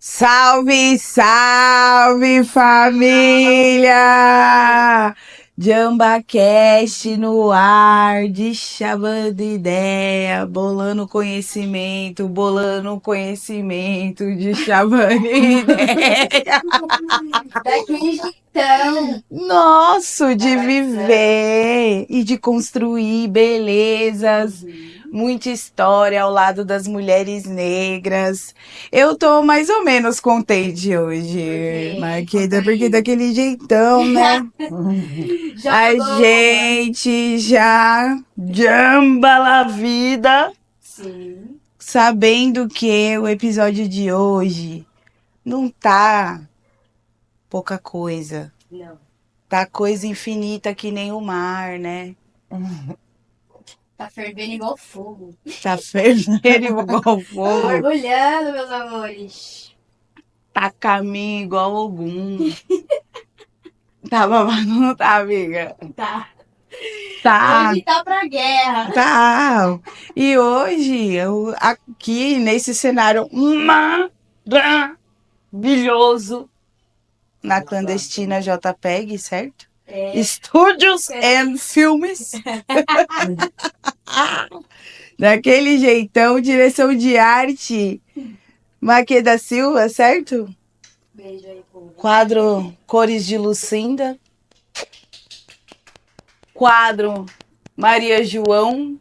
Salve, salve família! JambaCast no ar, chavando ideia, bolando conhecimento, chavando ideia. Daquele jeitão. Nosso de Conversando. viver e de construir belezas, muita história ao lado das mulheres negras. Eu tô mais ou menos contente hoje, Maqueda, porque daquele jeitão, né? A Jogou. gente já jamba la vida, Sim. sabendo que o episódio de hoje não tá pouca coisa. Não. Tá coisa infinita que nem o mar, né? Tá fervendo igual fogo. Tá fervendo igual fogo. Mergulhando, meus amores. Tá caminho igual algum. Tá babado, não tá, amiga? Tá. Tá, Hoje tá pra guerra. tá. E hoje, aqui nesse cenário maravilhoso, na clandestina JPEG, certo? É. Estúdios and Filmes. Daquele jeitão, direção de arte, Maqueda Silva, certo? Beijo aí, povo. Quadro Cores de Lucinda. Quadro Maria João.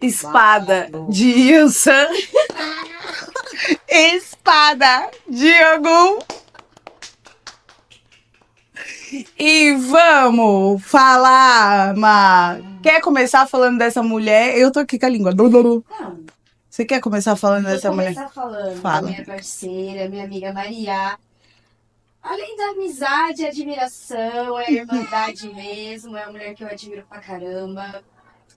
Espada de Ilsa. Espada de Ogum. E vamos falar, Quer começar falando dessa mulher? Eu tô aqui com a língua. Não. Você quer começar falando Vou dessa mulher? começar falando da Fala. minha parceira, minha amiga Maria. Além da amizade e admiração, é a irmandade mesmo, é uma mulher que eu admiro pra caramba.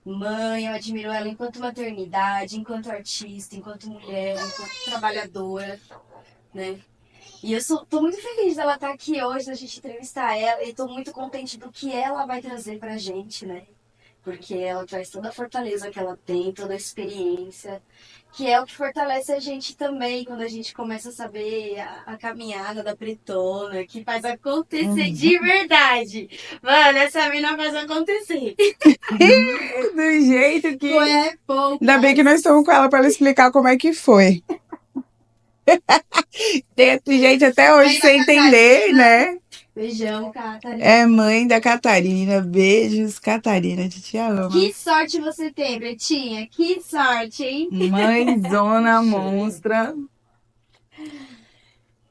Mãe, eu admiro ela enquanto maternidade, enquanto artista, enquanto mulher, enquanto trabalhadora, né? E tô muito feliz dela estar aqui hoje, da gente entrevistar ela, e tô muito contente do que ela vai trazer pra gente, né? Porque ela traz toda a fortaleza que ela tem, toda a experiência, que é o que fortalece a gente também, quando a gente começa a saber a caminhada da Bretona, que faz acontecer de verdade. Mano, essa mina faz acontecer. Do jeito que. Não é pouco. Ainda bem que nós estamos com ela para ela explicar como é que foi. Tem gente até hoje Mãe da sem entender, Catarina. né? Beijão, Catarina. É mãe da Catarina. Beijos, Catarina. A gente te ama. Que sorte você tem, Bretinha. Que sorte, hein? Mãezona monstra.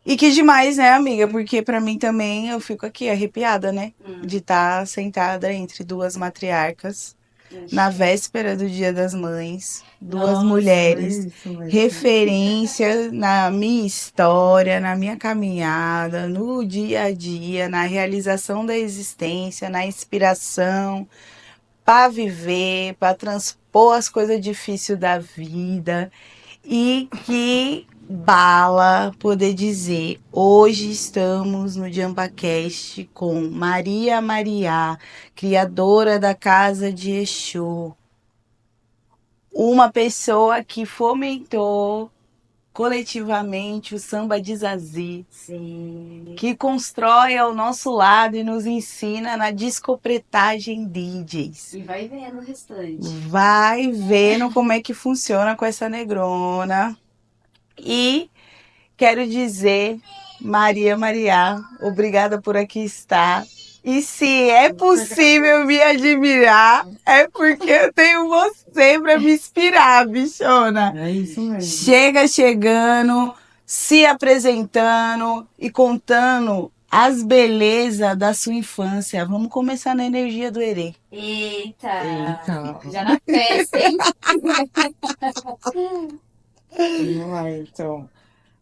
E que demais, né, amiga? Porque pra mim também eu fico aqui arrepiada, né? De estar sentada entre duas matriarcas na véspera do Dia das Mães, duas Nossa, mulheres, referência na minha história, na minha caminhada, no dia a dia, na realização da existência, na inspiração para viver, para transpor as coisas difíceis da vida. E que bala poder dizer, hoje estamos no JambaCast com Maria Mariá, criadora da Casa de Exu, uma pessoa que fomentou coletivamente o samba de Zazi, sim. que constrói ao nosso lado e nos ensina na discopretagem DJs. E vai vendo o restante. Vai vendo como é que funciona com essa negrona. E quero dizer, Maria Mariá, obrigada por aqui estar. E se é possível me admirar, é porque eu tenho você para me inspirar, bichona. É isso mesmo. Chega chegando, se apresentando e contando as belezas da sua infância. Vamos começar na energia do Herê. Eita. Eita. Já na festa, hein? Vamos lá, então.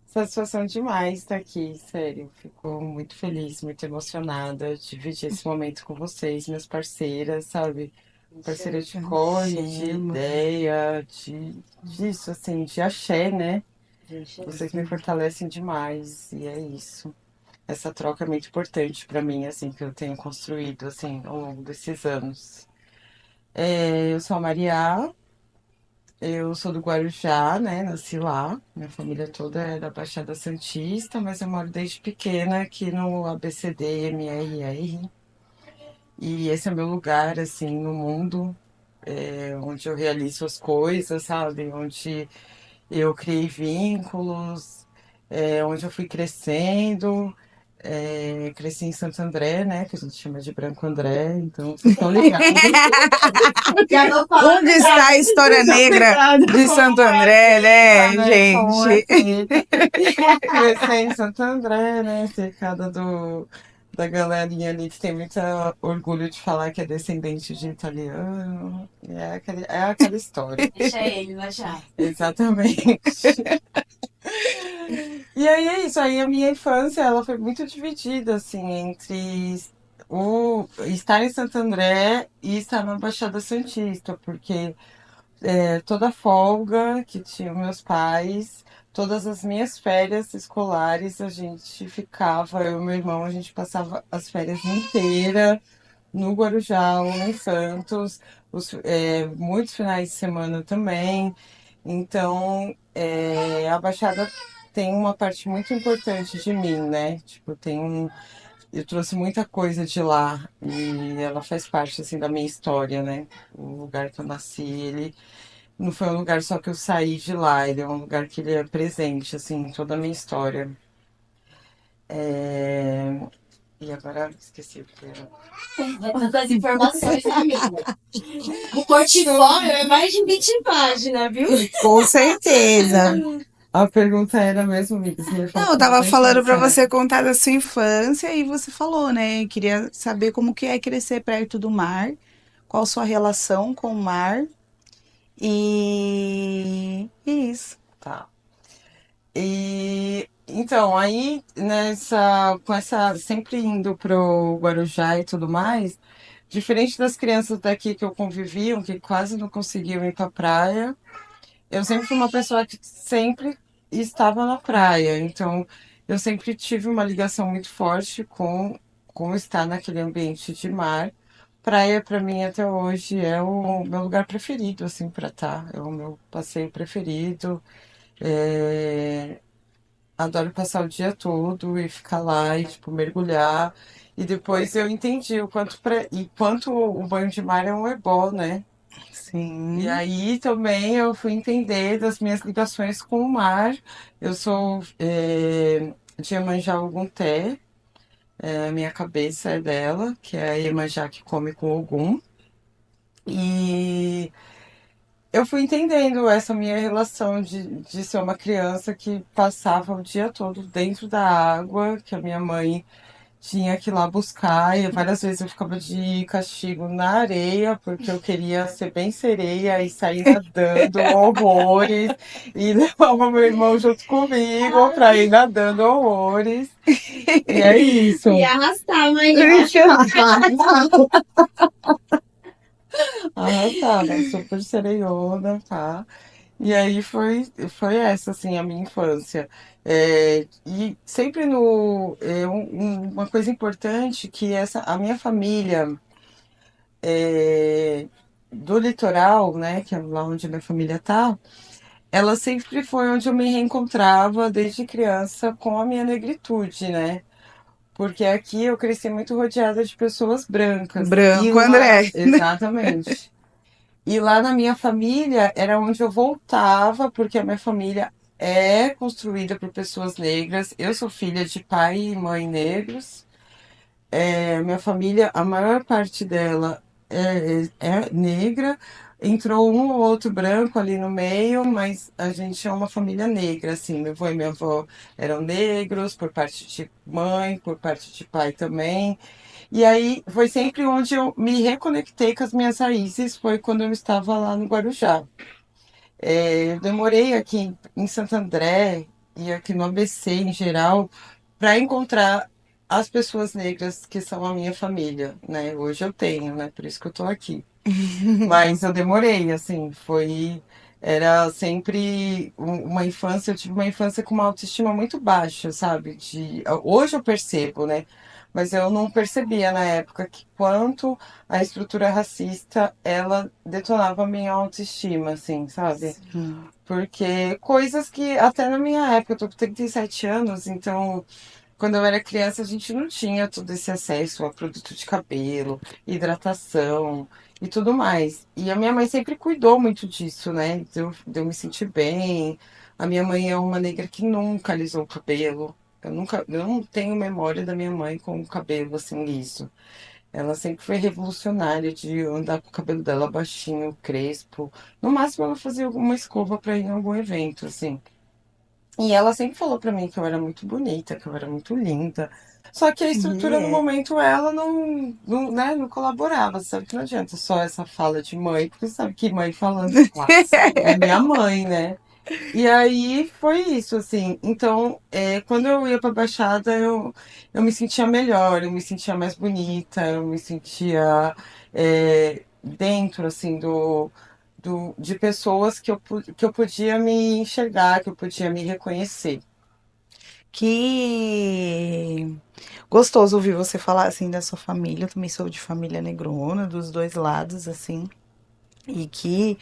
Satisfação demais estar aqui, sério. Fico muito feliz, muito emocionada de dividir esse momento com vocês, minhas parceiras, sabe? Parceira de corre, de ideia, disso, assim, de axé, né? Vocês me fortalecem demais e é isso. Essa troca é muito importante para mim, assim, que eu tenho construído, assim, ao longo desses anos. Eu sou a Maria. eu sou do Guarujá, né? Nasci lá. Minha família toda é da Baixada Santista, mas eu moro desde pequena aqui no ABCD MRR. E esse é meu lugar, assim, no mundo, onde eu realizo as coisas, sabe? Onde eu criei vínculos, onde eu fui crescendo. Cresci em Santo André, né? Que a gente chama de Branco André, então vocês estão ligados. Já vou falar Onde está a Vocês história estão negra ligados de Santo como é André, feita, né, né? Como é gente? feita. Cresci em Santo André, né? Cercada da galerinha ali que tem muito orgulho de falar que é descendente de italiano. É aquela história. Deixa ele achar. Exatamente. E aí é isso, aí a minha infância ela foi muito dividida assim entre o estar em Santo André e estar na Baixada Santista, porque toda folga que tinham meus pais, todas as minhas férias escolares, a gente ficava, eu e meu irmão, a gente passava as férias inteiras no Guarujá ou em Santos, muitos finais de semana também. Então, a Baixada tem uma parte muito importante de mim, né? Tipo, eu trouxe muita coisa de lá e ela faz parte, assim, da minha história, né? O lugar que eu nasci, ele não foi um lugar só que eu saí de lá, ele é um lugar que ele é presente, assim, em toda a minha história. É, E agora esqueci o que era. É tantas informações, né, amiga? O portfólio é mais de 20 páginas, viu? Com certeza. A pergunta era mesmo, amiga, você ia falar Não, eu sobre tava a falando pra infância, você né? contar da sua infância e você falou, né? Queria saber como que é crescer perto do mar, qual sua relação com o mar e isso. Tá. E então, aí nessa, com essa, sempre indo pro Guarujá e tudo mais, diferente das crianças daqui que eu conviviam, que quase não conseguiam ir pra praia, eu sempre fui uma pessoa que sempre estava na praia. Então, eu sempre tive uma ligação muito forte com estar naquele ambiente de mar. Praia, para mim, até hoje, é o meu lugar preferido, assim, para estar. É o meu passeio preferido. É, Adoro passar o dia todo e ficar lá e, tipo, mergulhar. E depois eu entendi e quanto o banho de mar é um ebó, né? E Sim. aí também eu fui entender das minhas ligações com o mar. Eu sou de Iemanjá Ogunté, a minha cabeça é dela, que é a Iemanjá que come com Ogum. E eu fui entendendo essa minha relação de ser uma criança que passava o dia todo dentro da água, que a minha mãe tinha que ir lá buscar, e várias vezes eu ficava de castigo na areia, porque eu queria ser bem sereia e sair nadando horrores, e levava meu irmão junto comigo pra ir nadando horrores. E é isso. E arrastar, mãe. Arrasada, super sereiona, tá? E aí foi essa, assim, a minha infância. E sempre uma coisa importante que a minha família é, do litoral, né, que é lá onde minha família tá, ela sempre foi onde eu me reencontrava desde criança com a minha negritude, né? Porque aqui eu cresci muito rodeada de pessoas brancas. E Branco lá, André. exatamente. E lá na minha família era onde eu voltava, porque a minha família é construída por pessoas negras. Eu sou filha de pai e mãe negros. Minha família, a maior parte dela é negra. Entrou um ou outro branco ali no meio, mas a gente é uma família negra, assim. Meu avô e minha avó eram negros, por parte de mãe, por parte de pai também. E aí foi sempre onde eu me reconectei com as minhas raízes, foi quando eu estava lá no Guarujá. Eu demorei aqui em Santo André e aqui no ABC em geral para encontrar as pessoas negras que são a minha família, né? Hoje eu tenho, né? Por isso que eu tô aqui. Mas eu demorei, assim, era sempre uma infância, eu tive uma infância com uma autoestima muito baixa, sabe? Hoje eu percebo, né? mas eu não percebia na época que quanto a estrutura racista, ela detonava a minha autoestima, assim, sabe? Sim. Porque coisas que até na minha época, eu tô com 37 anos, então quando eu era criança a gente não tinha todo esse acesso a produto de cabelo, hidratação e tudo mais. E a minha mãe sempre cuidou muito disso, né? De eu me sentir bem. A minha mãe é uma negra que nunca alisou o cabelo. Eu não tenho memória da minha mãe com o cabelo assim liso. Ela sempre foi revolucionária de andar com o cabelo dela baixinho, crespo. No máximo ela fazia alguma escova para ir em algum evento, assim. E ela sempre falou pra mim que eu era muito bonita, que eu era muito linda. Só que a E estrutura no é. momento ela né, não colaborava. Sabe que não adianta só essa fala de mãe, porque sabe que mãe falando é minha mãe, né? E aí foi isso, assim. Então, quando eu ia pra Baixada, eu me sentia melhor, eu me sentia mais bonita, eu me sentia dentro, assim, de pessoas que eu podia me enxergar, que eu podia me reconhecer. Que gostoso ouvir você falar assim da sua família. Eu também sou de família negrona, dos dois lados, assim. E que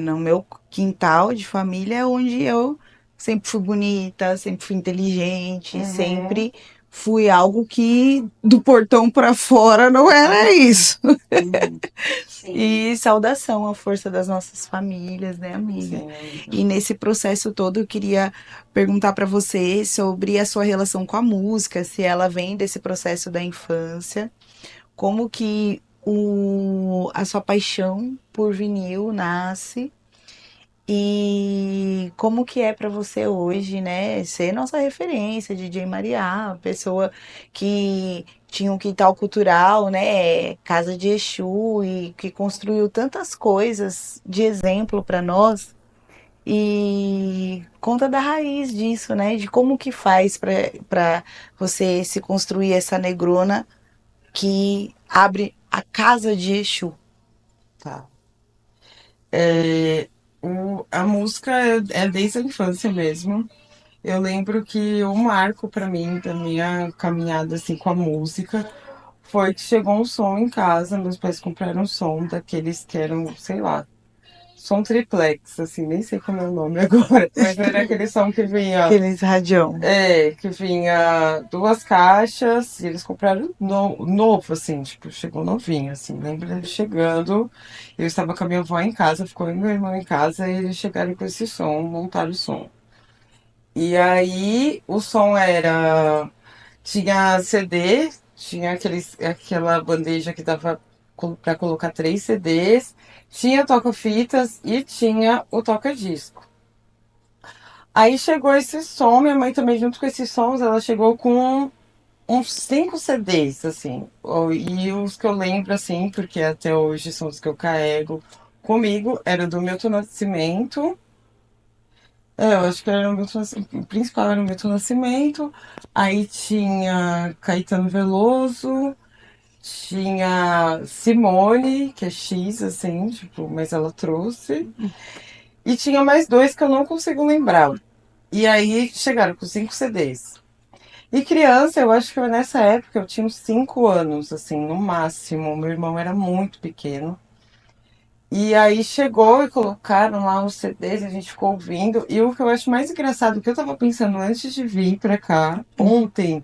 no meu quintal de família é onde eu sempre fui bonita, sempre fui inteligente, Uhum, sempre fui algo que do portão para fora não era isso. uhum. Sim. E saudação à força das nossas famílias, né, amiga? Sim, amiga. E nesse processo todo eu queria perguntar para você sobre a sua relação com a música, se ela vem desse processo da infância, como que a sua paixão por vinil nasce e como que é para você hoje, né, ser nossa referência, DJ Mariá, pessoa que tinha um quintal cultural, né, casa de Exu e que construiu tantas coisas de exemplo para nós. E conta da raiz disso, né, de como que faz para você se construir essa negrona que abre a casa de Exu. Tá. A música é desde a infância mesmo. Eu lembro que o marco pra mim da minha caminhada assim com a música foi que chegou um som em casa, meus pais compraram um som daqueles que eram, sei lá, som triplex, assim, nem sei como é o nome agora, mas era aquele som que vinha. Aqueles radião. Que vinha duas caixas e eles compraram novo, assim, tipo, chegou novinho, assim. Lembro ele chegando, eu estava com a minha avó em casa, ficou eu e meu irmão em casa e eles chegaram com esse som, montaram o som. E aí o som era. Tinha CD, tinha aquela bandeja que dava para colocar 3 CDs, tinha toca-fitas e tinha o toca-disco. Aí chegou esse som, minha mãe também, junto com esses sons, ela chegou com uns 5 CDs, assim. E os que eu lembro, assim, porque até hoje são os que eu carrego comigo, era do Milton Nascimento. Eu acho que era o Milton Nascimento, o principal era o Milton Nascimento. Aí tinha Caetano Veloso, tinha Simone, que é X, assim, tipo, mas ela trouxe. E tinha mais dois que eu não consigo lembrar. E aí chegaram com 5 CDs. E criança, eu acho que nessa época eu tinha uns 5 anos, assim, no máximo. Meu irmão era muito pequeno. E aí chegou e colocaram lá os CDs, a gente ficou ouvindo. E o que eu acho mais engraçado, que eu tava pensando antes de vir pra cá, ontem,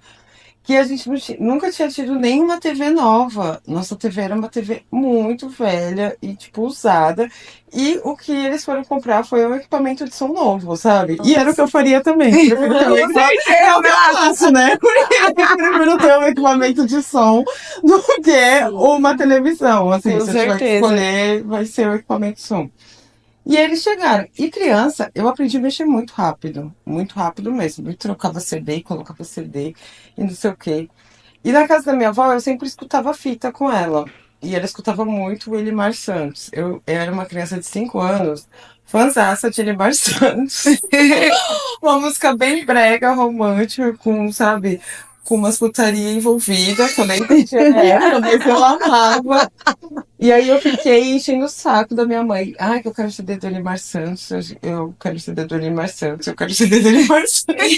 que a gente nunca tinha tido nenhuma TV nova. Nossa TV era uma TV muito velha e, tipo, usada. E o que eles foram comprar foi um equipamento de som novo, sabe? E era o que eu faria também. Prefiro ter um Com é o que eu certeza! faço, né? Porque eu prefiro ter um equipamento de som do que Sim. uma televisão. Assim, Com se eu tiver que certeza. escolher, vai ser o equipamento de som. E eles chegaram. E criança, eu aprendi a mexer muito rápido mesmo. Eu trocava CD, colocava CD e não sei o quê. E na casa da minha avó, eu sempre escutava fita com ela. E ela escutava muito o Elimar Santos. Eu era uma criança de 5 anos, fãzaça de Elimar Santos. Uma música bem brega, romântica, com, sabe, com umas putaria envolvida, que eu nem entendia na época, mas eu amava. E aí eu fiquei enchendo o saco da minha mãe. Ai, que eu quero ser do Elimar Santos, eu quero ser do Elimar Santos, eu quero ser do Elimar Santos.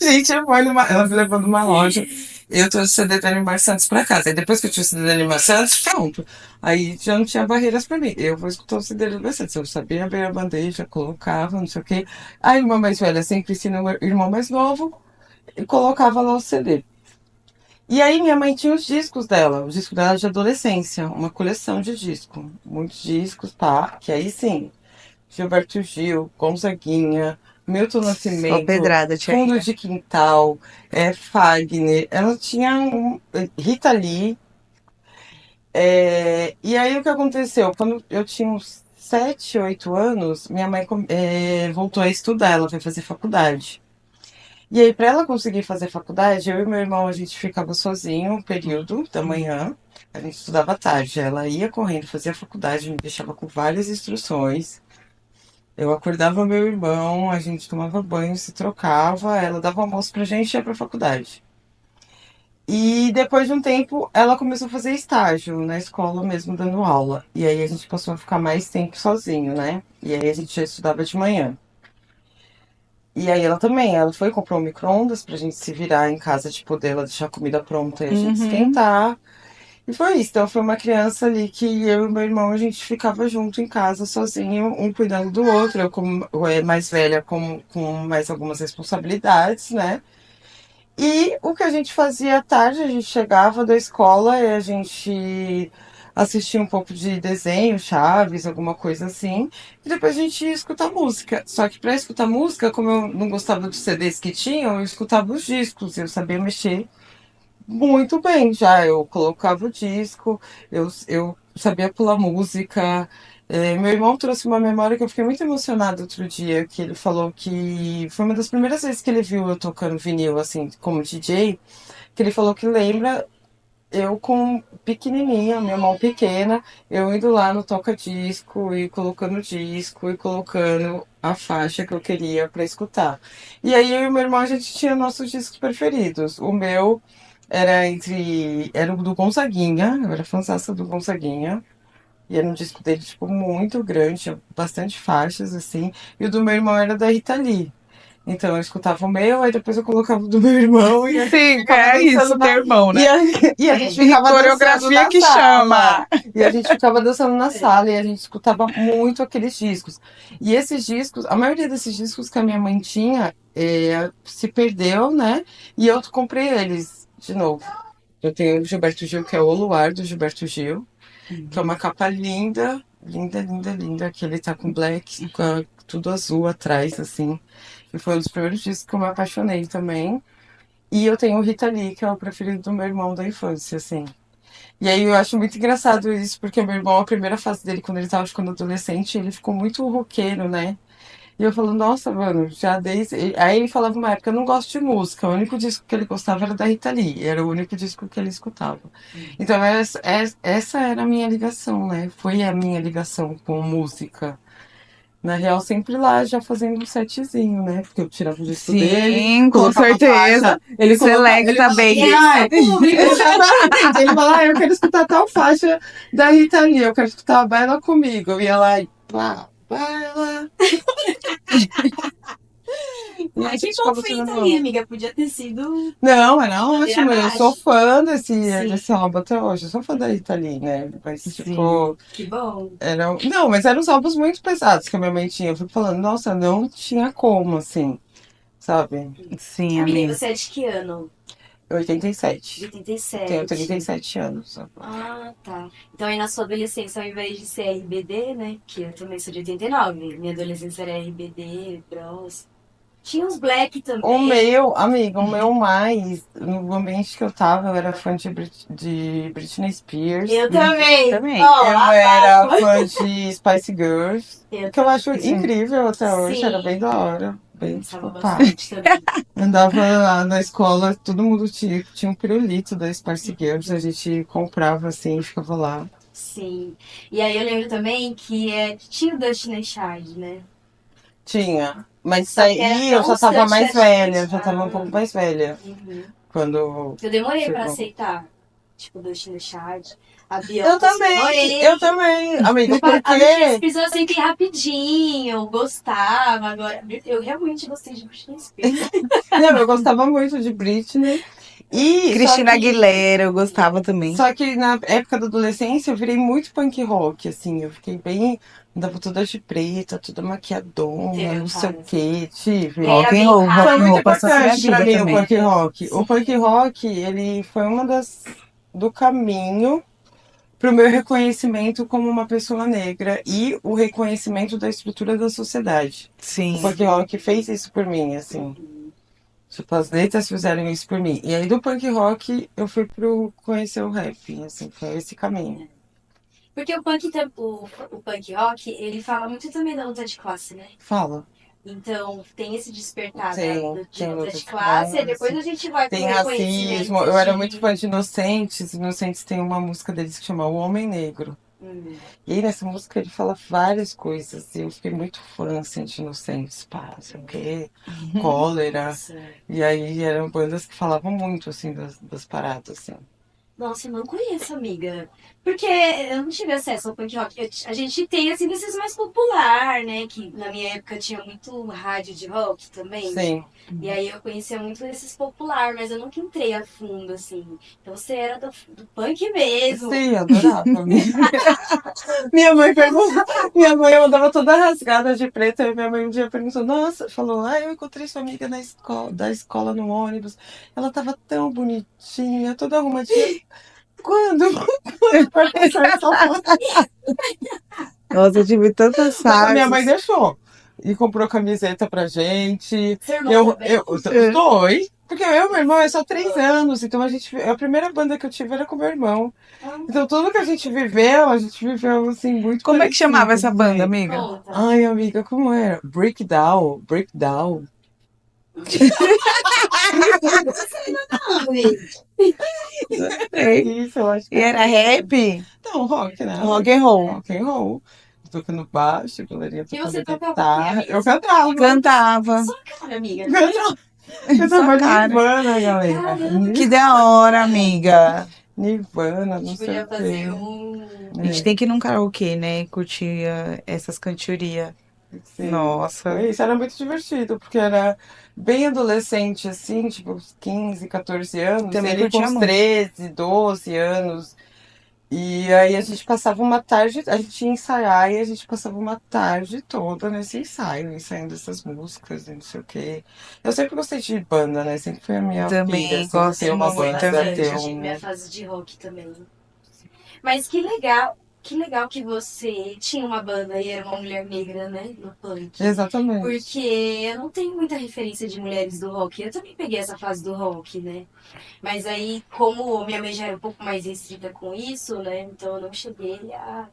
Gente, ela me levou numa loja. Eu trouxe o CD do Elimar Santos pra casa. E depois que eu tinha o CD do Elimar Santos, pronto. Aí já não tinha barreiras pra mim. Eu vou escutar o CD do Elimar Santos. Eu sabia abrir a bandeja, colocava, não sei o quê. A irmã mais velha sempre ensina o irmão mais novo e colocava lá o CD. E aí minha mãe tinha os discos dela, os discos dela de adolescência, uma coleção de discos, muitos discos, tá? Que aí sim, Gilberto Gil, Gonzaguinha, Milton Só Nascimento, pedrada, tia Fundo Rita. de Quintal, Fagner, ela tinha Rita Lee. E aí o que aconteceu? Quando eu tinha uns 7, 8 anos, minha mãe voltou a estudar, ela foi fazer faculdade. E aí, para ela conseguir fazer faculdade, eu e meu irmão, a gente ficava sozinho um período da manhã. A gente estudava à tarde. Ela ia correndo, fazia faculdade, me deixava com várias instruções. Eu acordava meu irmão, a gente tomava banho, se trocava, ela dava almoço pra gente e ia pra faculdade. E depois de um tempo, ela começou a fazer estágio na escola mesmo, dando aula. E aí a gente passou a ficar mais tempo sozinho, né? E aí a gente já estudava de manhã. E aí ela também, ela foi e comprou um micro-ondas pra gente se virar em casa, tipo, dela deixar a comida pronta e a gente Uhum. esquentar. E foi isso. Então foi uma criança ali que eu e meu irmão, a gente ficava junto em casa, sozinho, um cuidando do outro. Eu, como mais velha, com mais algumas responsabilidades, né? E o que a gente fazia à tarde, a gente chegava da escola e a gente assistia um pouco de desenho, Chaves, alguma coisa assim, e depois a gente ia escutar música. Só que para escutar música, como eu não gostava dos CDs que tinham, eu escutava os discos, eu sabia mexer muito bem já. Eu colocava o disco, eu sabia pular música. Meu irmão trouxe uma memória que eu fiquei muito emocionada outro dia, que ele falou que foi uma das primeiras vezes que ele viu eu tocando vinil, assim, como DJ, que ele falou que lembra eu com pequenininha, minha mão pequena, eu indo lá no toca-disco e colocando disco e colocando a faixa que eu queria para escutar. E aí eu e meu irmão a gente tinha nossos discos preferidos. O meu era o do Gonzaguinha, eu era fãzaça do Gonzaguinha. E era um disco dele, tipo, muito grande, tinha bastante faixas, assim. E o do meu irmão era da Rita Lee. Então eu escutava o meu, aí depois eu colocava o do meu irmão e a gente Sim, ficava é isso, dançando teu irmão, e né? a gente E ficava dançando coreografia na que sala. chama. E a gente ficava dançando na sala e a gente escutava muito aqueles discos. E esses discos, a maioria desses discos que a minha mãe tinha, se perdeu, né? E eu comprei eles de novo. Eu tenho o Gilberto Gil, que é o Luar do Gilberto Gil, que é uma capa linda, linda, linda, linda, que ele tá com black, com tudo azul atrás, assim. E foi um dos primeiros discos que eu me apaixonei também. E eu tenho o Rita Lee, que é o preferido do meu irmão da infância, assim. E aí eu acho muito engraçado isso, porque meu irmão, a primeira fase dele, quando ele tava ficando adolescente, ele ficou muito roqueiro, né? E eu falo, nossa, mano, já desde. Aí ele falava uma época, eu não gosto de música. O único disco que ele gostava era da Rita Lee. Era o único disco que ele escutava. Então essa era a minha ligação, né? Foi a minha ligação com música. Na real, sempre lá já fazendo um setzinho, né? Porque eu tirava o disco dele, Sim, com colocava a certeza. faixa. Ele Selecta, falava assim, baby. ah, exatamente. Ele falava, eu quero escutar tal faixa da Rita Lee, eu quero escutar Baila Comigo. Eu ia lá e pá, baila. E a Ai, que gente bom ficava feito tirando ali, onda. amiga. Podia ter sido Não, era ladeira ótimo. Eu sou abaixo. fã Sim, desse álbum até hoje. Eu sou fã da Rita Lee, né? Mas, Sim, tipo, que bom. não, mas eram uns álbuns muito pesados que a minha mãe tinha. Eu fico falando, nossa, não tinha como, assim, sabe? sim, Amiga, e amiga. você é de que ano? 87. De Tenho 87. 37 anos. Ah, tá. Então aí na sua adolescência, ao invés de ser RBD, né? Que eu também sou de 89. Minha adolescência era RBD, Bros. Tinha uns Black O também. meu, amiga, o meu mais, no ambiente que eu tava, eu era fã de Britney Spears. Eu também. Também. Ó, Eu era abafo. fã de Spice Girls, Eu que eu acho Sim. incrível até hoje, era bem sim. da hora. Eu Bem, gostava tipo, pá. bastante também. Andava lá na escola, todo mundo tinha um pirulito da Spice Girls, a gente comprava assim e ficava lá. Sim. E aí eu lembro também que tinha o Destiny Child, né? Tinha. Mas Só que era aí eu tão já tava distante mais da velha, eu gente. já tava um pouco mais velha. Uhum. Quando Eu demorei pra chegou. aceitar. Tipo, Destiny Child, a Eu Beyoncé, também, eu demorei. também, amiga, A Britney porque. Spears eu aceitei rapidinho, gostava. Agora, eu realmente gostei de Britney Spears. Não, eu gostava muito de Britney. E só Cristina que. Aguilera, eu gostava também. Só que na época da adolescência eu virei muito punk rock, assim. Eu fiquei bem. Andava toda de preta, toda maquiadona, Teve a não sei o fase. quê, tive. Era bem Foi Rock and muito roll passou na minha importante pra vida mim o também. punk rock. O Sim. punk rock, ele foi uma das do caminho pro meu reconhecimento como uma pessoa negra e o reconhecimento da estrutura da sociedade. O Sim. punk rock fez isso por mim, assim. Tipo, as letras fizeram isso por mim. E aí do punk rock eu fui pro conhecer o rap, assim, foi esse caminho. Porque o punk rock, ele fala muito também da luta de classe, né? Fala. Então, tem esse despertar de Tem luta luta de de classe, e depois classe, a gente vai pro tem racismo. reconhecimento Eu era muito de. fã de Inocentes. Inocentes tem uma música deles que chama O Homem Negro. Hum, E aí nessa música ele fala várias coisas. E eu fiquei muito fã assim, de Inocentes, pá, não sei o quê, Cólera. nossa. E aí eram bandas que falavam muito assim das paradas, assim. Nossa, eu não conheço, amiga. Porque eu não tive acesso ao punk rock. A gente tem, assim, desses mais popular, né? Que na minha época tinha muito rádio de rock também. Sim. E aí eu conhecia muito desses popular, mas eu nunca entrei a fundo, assim. Então você era do punk mesmo. Sim, adorava. Minha mãe perguntou, minha mãe andava toda rasgada de preto, e minha mãe um dia perguntou, nossa, falou, eu encontrei sua amiga na escola, da escola no ônibus. Ela tava tão bonitinha, toda arrumadinha. Quando? Quando vai passar essa foto? Nossa, eu tive tantas Mas a minha mãe fases. deixou. E comprou camiseta pra gente. Seu irmão também? Os dois. Porque eu e meu irmão é só 3 anos, então a primeira banda que eu tive era com meu irmão. Ah, Então tudo que a gente viveu assim, muito Como é que chamava parecido, essa banda, assim. amiga? conta. Ai, amiga, como era? Breakdown, breakdown. Não, gente. É Sei. isso, eu acho que E era era isso. rap? Não, rock, né? Rock and roll. Rock and roll. Tocando baixo, galerinha E tocando você tocava o quê, guitarra. amiga? Eu cantava. Cantava. Só cara, amiga. Cantava, Sua cantava cara. Nirvana, galera. Caramba, Que da hora, amiga. Nirvana, a não gente sei podia o fazer quê. um. A gente É, tem que ir num karaokê, né? Curtir essas cantorias. sim. Nossa. Foi isso, era muito divertido, porque era bem adolescente, assim, tipo, uns 15, 14 anos, e Também ali com curtia uns muito. 13, 12 anos. E aí a gente passava uma tarde, a gente ia ensaiar e a gente passava uma tarde toda nesse ensaio, ensaiando essas músicas e não sei o quê. Eu sempre gostei de banda, né? Sempre foi a minha pira, Também assim, gosto ter uma Gosto muito. banda, bastante. ter Eu tive minha um. fase de rock também. Mas que legal que você tinha uma banda e era uma mulher negra, né? No punk. Porque Exatamente. eu não tenho muita referência de mulheres do rock. Eu também peguei essa fase do rock, né? Mas aí, como minha mãe já era um pouco mais restrita com isso, né? Então eu não cheguei a.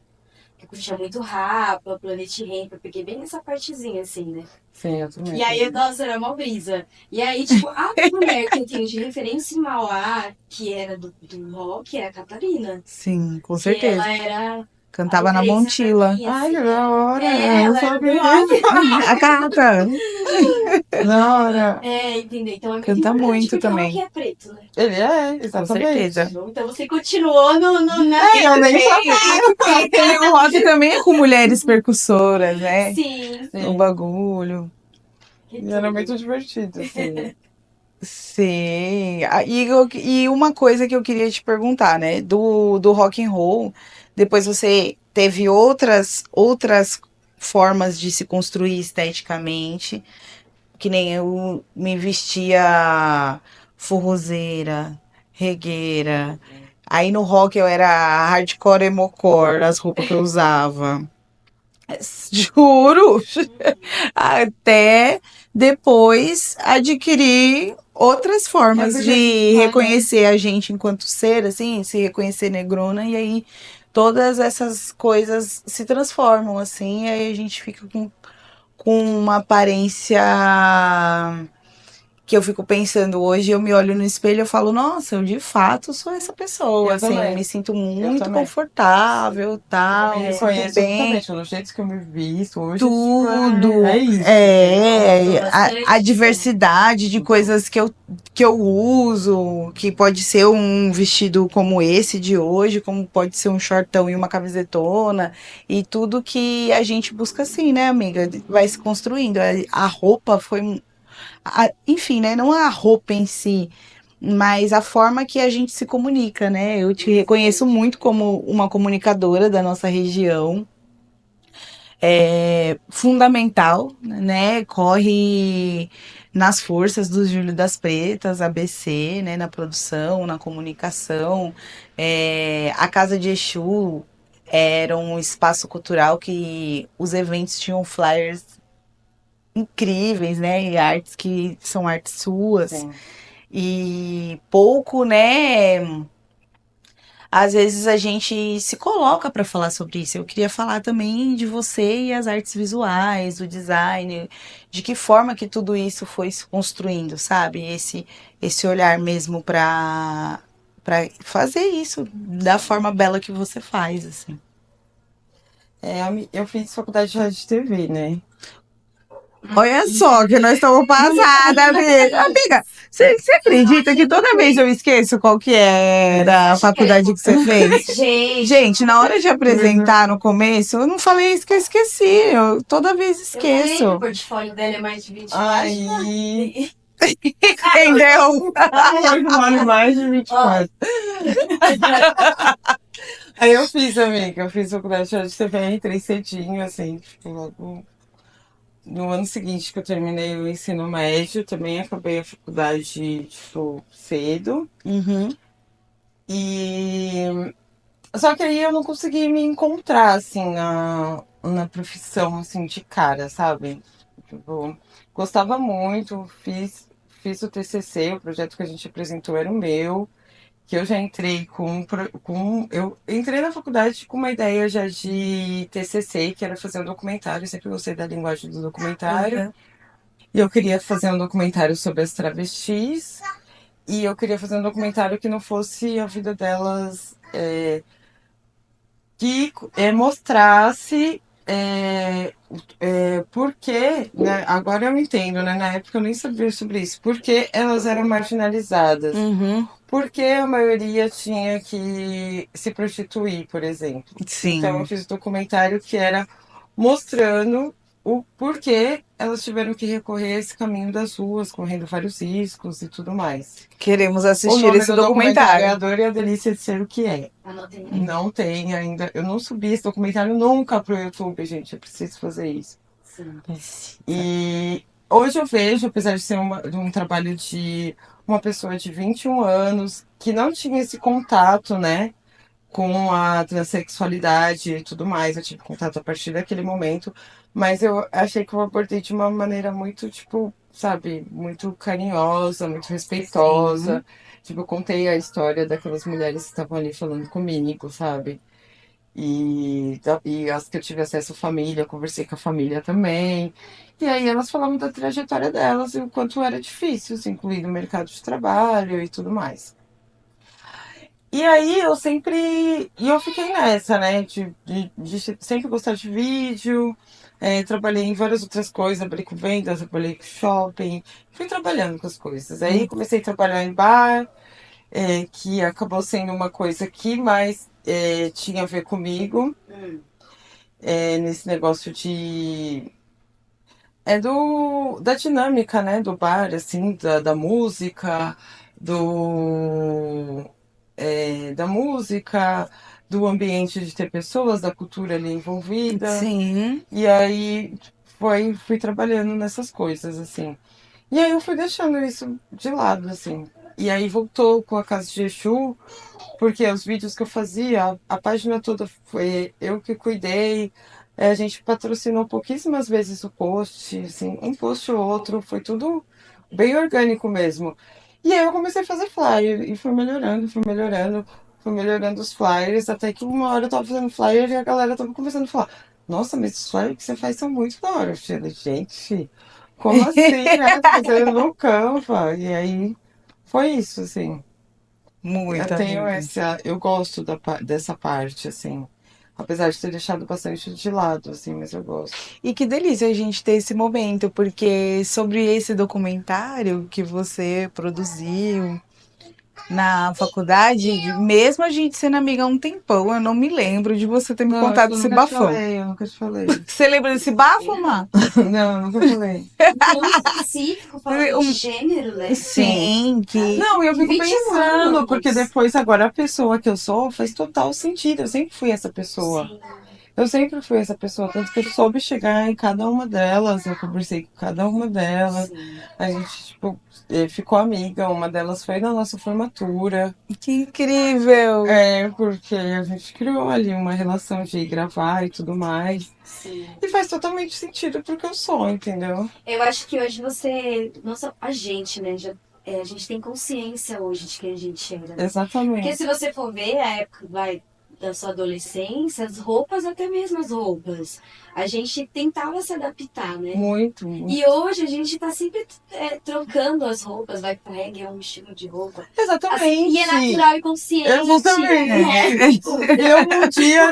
Eu curtia muito Rapa, Planet Hemp, eu peguei bem nessa partezinha, assim, né? Sim, eu também. E aí, nossa, era uma brisa. E aí, tipo, a mulher que eu tenho de referência em Mauá, que era do rock, é a Catarina. Sim, com Que ela certeza. era a Cantava na referência pra Montila. mim, Ai, assim, que da hora! Eu não ela era do sabia. rock. A Cata Da hora! Entendeu? Então é muito canta importante, muito porque o rock também. é preto, né? Ele é, Com exatamente. certeza. Então você continuou Eu nem E sabia. tem o rock também é com mulheres percussoras, né? Sim, No Sim. bagulho. que E era muito tudo. divertido, assim. Sim. E uma coisa que eu queria te perguntar, né? Do rock and roll, depois você teve outras formas de se construir esteticamente, que nem eu me vestia forrozeira, regueira. Aí no rock eu era hardcore emocore, as roupas que eu usava. Juro, até depois adquirir outras formas de Representar, né? reconhecer a gente enquanto ser, assim, se reconhecer negrona, e aí todas essas coisas se transformam, assim, e aí a gente fica com uma aparência que eu fico pensando hoje, eu me olho no espelho e eu falo, nossa, eu de fato sou essa pessoa, Eu assim, também, me sinto eu muito também. confortável, Eu tal, me me sinto reconheço bem. totalmente, no jeito que eu me visto hoje, tipo, é Tudo, isso. Gostou a bastante? diversidade de Então, coisas que eu uso, que pode ser um vestido como esse de hoje, como pode ser um shortão e uma camisetona, e tudo que a gente busca assim, né, amiga? Vai se construindo. A roupa foi, enfim, né? Não a roupa em si, mas a forma que a gente se comunica, né? Eu te reconheço muito como uma comunicadora da nossa região, fundamental, né? Corre nas forças do Júlio das Pretas, ABC, né? Na produção, na comunicação. A Casa de Exu era um espaço cultural que os eventos tinham flyers incríveis, né? E artes que são artes suas. sim. E pouco, né? Às vezes a gente se coloca para falar sobre isso. Eu queria falar também de você e as artes visuais, do design, de que forma que tudo isso foi se construindo, sabe? Esse olhar mesmo para fazer isso da forma bela que você faz, assim. Eu fiz faculdade de rádio e TV, né? Olha só que nós estamos passadas, amiga. Amiga, você acredita que toda vez eu esqueço qual que era a faculdade que você fez? Gente, Gente, na hora de apresentar no começo, eu não falei isso que eu esqueci. Eu toda vez eu falei que o esqueço. portfólio dela é mais de 20 páginas. Aí, Entendeu? ai, vale mais de Ó, 24. Aí eu fiz, amiga, eu fiz faculdade de rádio e TV, entrei cedinho, assim, tipo, logo no ano seguinte que eu terminei o ensino médio, também acabei a faculdade, tipo, cedo. Uhum. E só que aí eu não consegui me encontrar, assim, na profissão, assim, de cara, sabe? Tipo, gostava muito, fiz o TCC, o projeto que a gente apresentou era o meu, que eu já entrei eu entrei na faculdade com uma ideia já de TCC, que era fazer um documentário, eu sempre gostei da linguagem do documentário, Uhum. e eu queria fazer um documentário sobre as travestis, e eu queria fazer um documentário que não fosse a vida delas, que mostrasse por que, né, agora eu entendo, né, na época eu nem sabia sobre isso, por que elas eram marginalizadas, Uhum. por que a maioria tinha que se prostituir, por exemplo. Então eu Sim. fiz um documentário que era mostrando o porquê elas tiveram que recorrer a esse caminho das ruas, correndo vários riscos e tudo mais. Queremos O assistir nome esse do documentário é documentário. A Dor e a Delícia de Ser o que É. anotei aqui. Não tem ainda. Eu não subi esse documentário nunca pro YouTube, gente. Eu preciso fazer isso. Sim. Precisa. E hoje eu vejo, apesar de ser de um trabalho de uma pessoa de 21 anos, que não tinha esse contato, né, com a transexualidade e tudo mais. Eu tive contato a partir daquele momento, mas eu achei que eu abordei de uma maneira muito, tipo, sabe, muito carinhosa, muito Sim. respeitosa. Tipo, eu contei a história daquelas mulheres que estavam ali falando comigo, sabe? E as que eu tive acesso à família, eu conversei com a família também. E aí elas falavam da trajetória delas e o quanto era difícil se incluir no mercado de trabalho e tudo mais. E aí eu sempre. E eu fiquei nessa, né? De sempre gostar de vídeo. Trabalhei em várias outras coisas, trabalhei com vendas, trabalhei com shopping, fui trabalhando com as coisas. Aí comecei a trabalhar em bar, que acabou sendo uma coisa que mais tinha a ver comigo, Hum. nesse negócio de. Da dinâmica, né? Do bar, assim, da música, do da música, do ambiente de ter pessoas, da cultura ali envolvida. Sim. E aí fui trabalhando nessas coisas, assim. E aí eu fui deixando isso de lado, assim. E aí voltou com a Casa de Exu, porque os vídeos que eu fazia, a página toda foi eu que cuidei. A gente patrocinou pouquíssimas vezes o post, assim, um post ou outro, foi tudo bem orgânico mesmo. E aí eu comecei a fazer flyer e fui melhorando os flyers, até que uma hora eu tava fazendo flyer e a galera tava começando a falar, nossa, mas os flyers que você faz são muito da hora. Eu falei, gente, como assim, né? Tô fazendo no Canva. E aí foi isso, assim. Eu Muito, tenho amiga. essa, eu gosto dessa parte, assim. Apesar de ter deixado bastante de lado, assim, mas eu gosto. E que delícia a gente ter esse momento, porque sobre esse documentário que você produziu na faculdade, mesmo a gente sendo amiga há um tempão, eu não me lembro de você ter me Não, acho contado que eu esse nunca te bafão. falei, eu nunca te falei. Você lembra desse bafo, Má? Não, eu nunca falei. Tão específico, falando de Um- gênero, né? Sim. Sim, que. Não, eu Em fico 21 pensando, porque anos. depois agora a pessoa que eu sou faz total sentido. Eu sempre fui essa pessoa. Sim. Eu sempre fui essa pessoa, tanto que eu soube chegar em cada uma delas, eu conversei com cada uma delas. Sim. A gente, tipo, ficou amiga, uma delas foi na nossa formatura. Que incrível! É, porque a gente criou ali uma relação de gravar e tudo mais. Sim. E faz totalmente sentido porque eu sou, entendeu? Eu acho que hoje você. Nossa, a gente, né? A gente tem consciência hoje de quem a gente era, né? Porque Exatamente. se você for ver a época da sua adolescência, as roupas, até mesmo as roupas, a gente tentava se adaptar, né? Muito, E muito. hoje a gente tá sempre trocando as roupas, vai pro reggae, é um estilo de roupa. Assim, e é Exatamente. natural e consciente. Exatamente.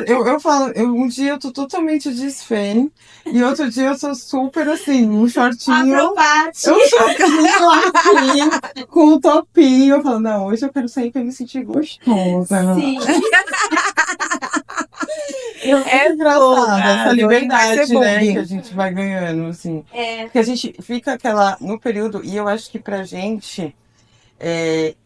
Eu falo, um dia eu tô totalmente desfém, e outro dia eu tô super assim, um shortinho, Afropate. um shortinho assim, com um topinho. Eu falo, não, hoje eu quero sair pra me sentir gostosa. Sim. É muito É engraçado essa folgado, hoje vai ser liberdade, né, que a boogie. gente vai ganhando, assim. É, Porque a gente fica no período, e eu acho que pra gente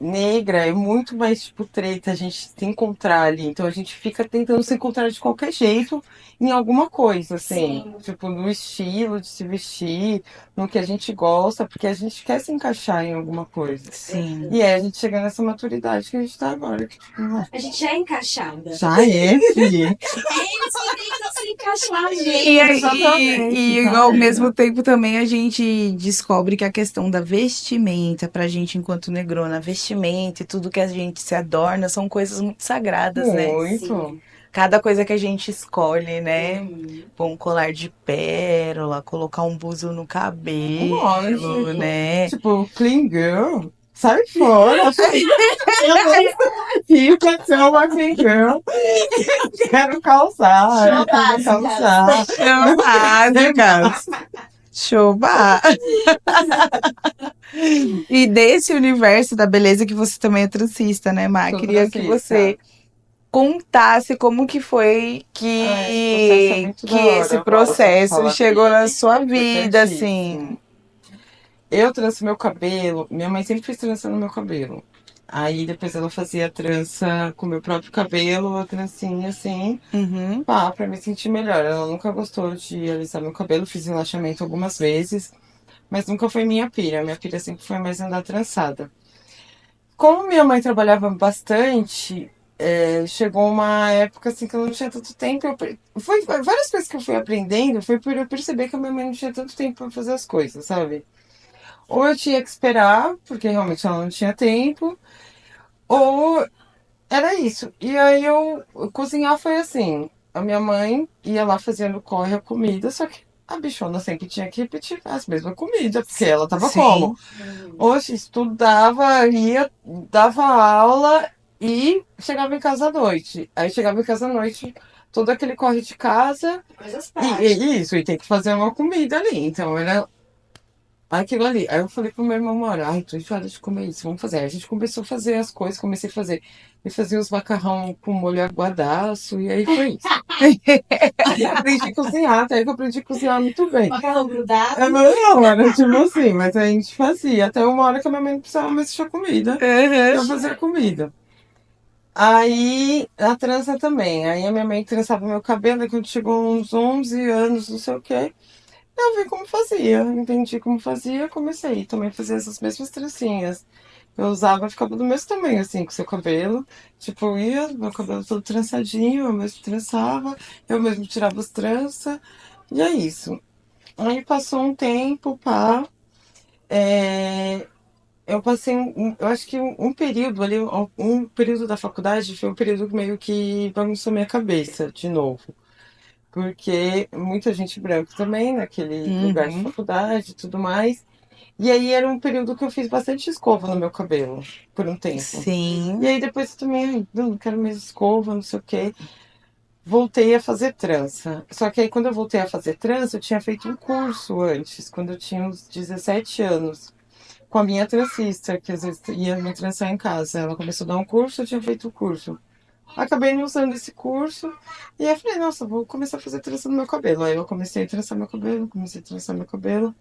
negra é muito mais tipo treta a gente se encontrar ali. Então a gente fica tentando se encontrar de qualquer jeito em alguma coisa, assim. sim. Tipo, no estilo de se vestir, no que a gente gosta, porque a gente quer se encaixar em alguma coisa. Sim. E aí a gente chega nessa maturidade que a gente tá agora, que tipo, A gente já é encaixada. já é, fi. Eles só tentam se encaixar a E, gente. Exatamente, ao já mesmo é. tempo também a gente descobre que a questão da vestimenta, pra gente enquanto negrona, vestimenta e tudo que a gente se adorna são coisas muito sagradas, né? Muito. Sim. Cada coisa que a gente escolhe, né? Uhum. Pôr um colar de pérola, colocar um buzo no cabelo, Lógico. né? Tipo, clean girl. Sai fora. Eu não nasci pra ser uma clean girl. Quero calçar, Show eu quero básicas. calçar. São básicas. Chobar. E desse universo da beleza que você também é transista, né, Má? Sou Queria que você transista. contasse como que foi Ah, esse processo é muito que da esse hora. Eu posso processo falar chegou aqui. na sua É vida, assim. importantíssimo. Eu tranço meu cabelo. Minha mãe sempre fez trança no meu cabelo. Aí depois ela fazia trança com o meu próprio cabelo, a trancinha assim. Uhum. Pá, pra me sentir melhor. Ela nunca gostou de alisar meu cabelo, fiz relaxamento algumas vezes, mas nunca foi minha pira. Minha pira sempre foi mais andar trançada. Como minha mãe trabalhava bastante, chegou uma época assim que eu não tinha tanto tempo. Foi várias coisas que eu fui aprendendo, foi por eu perceber que a minha mãe não tinha tanto tempo pra fazer as coisas, sabe? Ou eu tinha que esperar, porque realmente ela não tinha tempo, ou era isso. E aí cozinhar foi assim. A minha mãe ia lá fazendo corre a comida, só que a bichona sempre tinha que repetir as mesmas comidas, porque ela tava como? Sim, Uhum. Hoje estudava, ia, dava aula e chegava em casa à noite. Aí chegava em casa à noite, todo aquele corre de casa Coisas e práticas. isso, e tem que fazer uma comida ali. Então era aquilo ali. Aí eu falei pro meu irmão uma hora, ai, tô enjoada de comer isso, vamos fazer. Aí a gente começou a fazer as coisas, comecei a fazer. E fazia os macarrão com molho aguadaço, e aí foi isso. Aí eu aprendi a cozinhar, até aí que eu aprendi a cozinhar muito bem. Macarrão grudado. Não, era tipo assim, mas a gente fazia. Até uma hora que a minha mãe não precisava mais deixar comida. E eu uhum. fazia comida. Aí a trança também. Aí a minha mãe trançava meu cabelo, e quando chegou uns 11 anos, não sei o quê. Eu vi como fazia, entendi como fazia, comecei também a fazer essas mesmas trancinhas. Eu usava, ficava do mesmo tamanho, assim, com o seu cabelo. Tipo, eu ia, meu cabelo todo trançadinho, eu mesmo trançava, eu mesmo tirava as tranças, e é isso. Aí passou um tempo, pá, é, eu passei, eu acho que um período ali, um período da faculdade foi um período que meio que bagunçou minha cabeça, de novo. porque muita gente branca também, naquele lugar de Uhum. faculdade e tudo mais. E aí era um período que eu fiz bastante escova no meu cabelo, por um tempo. E Sim. aí depois eu também, ai, não quero mais escova, não sei o quê. Voltei a fazer trança. Só que aí quando eu voltei a fazer trança, eu tinha feito um curso antes, quando eu tinha uns 17 anos, com a minha transista, que às vezes ia me trançar em casa. Ela começou a dar um curso, eu tinha feito o curso. Acabei não usando esse curso, e aí eu falei, nossa, vou começar a fazer trança no meu cabelo. Aí eu comecei a trançar meu cabelo, comecei a trançar meu cabelo.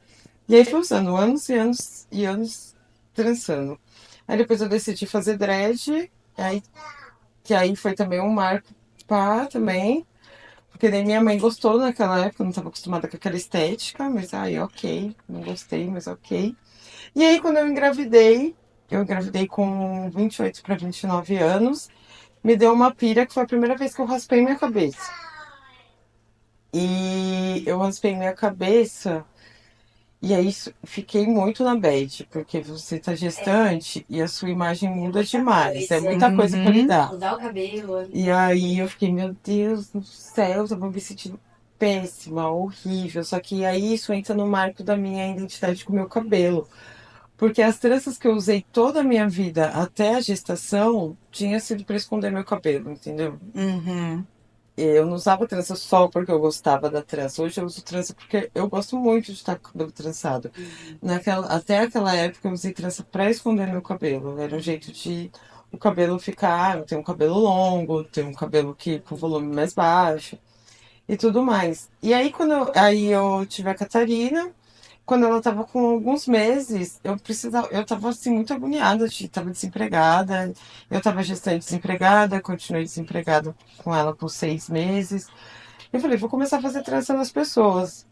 E aí fui usando anos e anos e anos trançando. Aí depois eu decidi fazer dread, aí, que aí foi também um marco pá, também. Porque daí minha mãe gostou naquela época, eu não estava acostumada com aquela estética, mas aí ok, não gostei, mas ok. E aí quando eu engravidei com 28 para 29 anos, me deu uma pira que foi a primeira vez que eu raspei minha cabeça. E eu raspei minha cabeça e aí fiquei muito na bad, porque você tá gestante e a sua imagem muda demais, é Pois é. muita coisa pra Uhum. lidar. Mudar o cabelo. E aí eu fiquei, meu Deus do céu, eu tava me sentindo péssima, horrível. Só que aí isso entra no marco da minha identidade com o meu cabelo. Porque as tranças que eu usei toda a minha vida até a gestação tinha sido pra esconder meu cabelo, entendeu? Uhum. Eu não usava trança só porque eu gostava da trança. Hoje eu uso trança porque eu gosto muito de estar com o cabelo trançado. Até aquela época eu usei trança pra esconder meu cabelo. Era um jeito de o cabelo ficar. Eu tenho um cabelo longo, tenho um cabelo que com volume mais baixo e tudo mais. E aí aí eu tive a Catarina. Quando ela tava com alguns meses, eu tava assim muito agoniada, tava desempregada, eu tava gestante desempregada, continuei desempregada com ela por 6 meses. Eu falei, vou começar a fazer trança nas pessoas.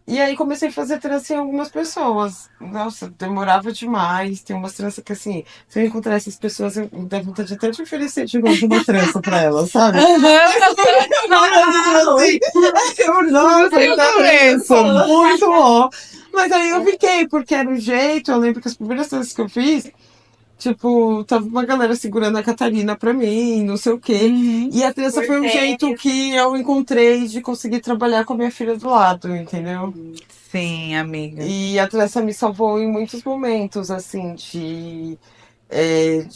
E aí comecei a fazer trança em algumas pessoas. Nossa, demorava demais. Tem umas tranças que assim, se eu encontrar essas pessoas, eu dá vontade até de oferecer de novo uma trança pra elas, sabe? Aham. Assim, nossa, Eu ainda conheço. muito ó. Mas aí eu fiquei, porque era um jeito, eu lembro que as primeiras vezes que eu fiz, tipo, tava uma galera segurando a Catarina pra mim, não sei o quê. Uhum. E a trança Por foi um jeito perto. que eu encontrei de conseguir trabalhar com a minha filha do lado, entendeu? Sim, amiga. E a trança me salvou em muitos momentos, assim, de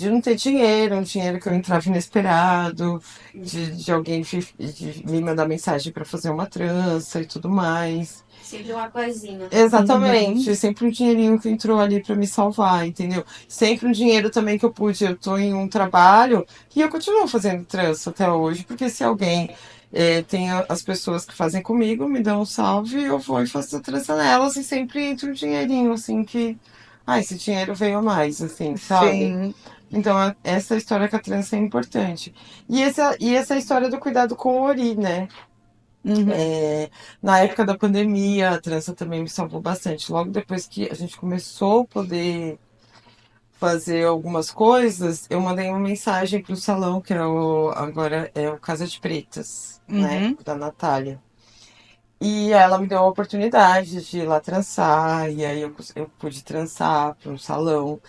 não ter dinheiro, um dinheiro que eu entrava inesperado, de alguém de me mandar mensagem para fazer uma trança e tudo mais. Sempre uma coisinha. Uhum. Exatamente, sempre um dinheirinho que entrou ali para me salvar, entendeu? Sempre um dinheiro também que eu pude. Eu tô em um trabalho e eu continuo fazendo trança até hoje, porque se alguém tem as pessoas que fazem comigo, me dão um salve, eu vou e faço a trança nelas e sempre entra um dinheirinho, assim, que. Ah, esse dinheiro veio a mais, assim, sabe? Sim. Então, essa história com a trança é importante. E essa história do cuidado com o ori, né? Uhum. É, na época da pandemia, a trança também me salvou bastante. Logo depois que a gente começou a poder fazer algumas coisas, eu mandei uma mensagem pro salão, que agora é o Casa de Pretas, né? Uhum. Da Natália. E ela me deu a oportunidade de ir lá trançar, e aí eu pude trançar para um salão.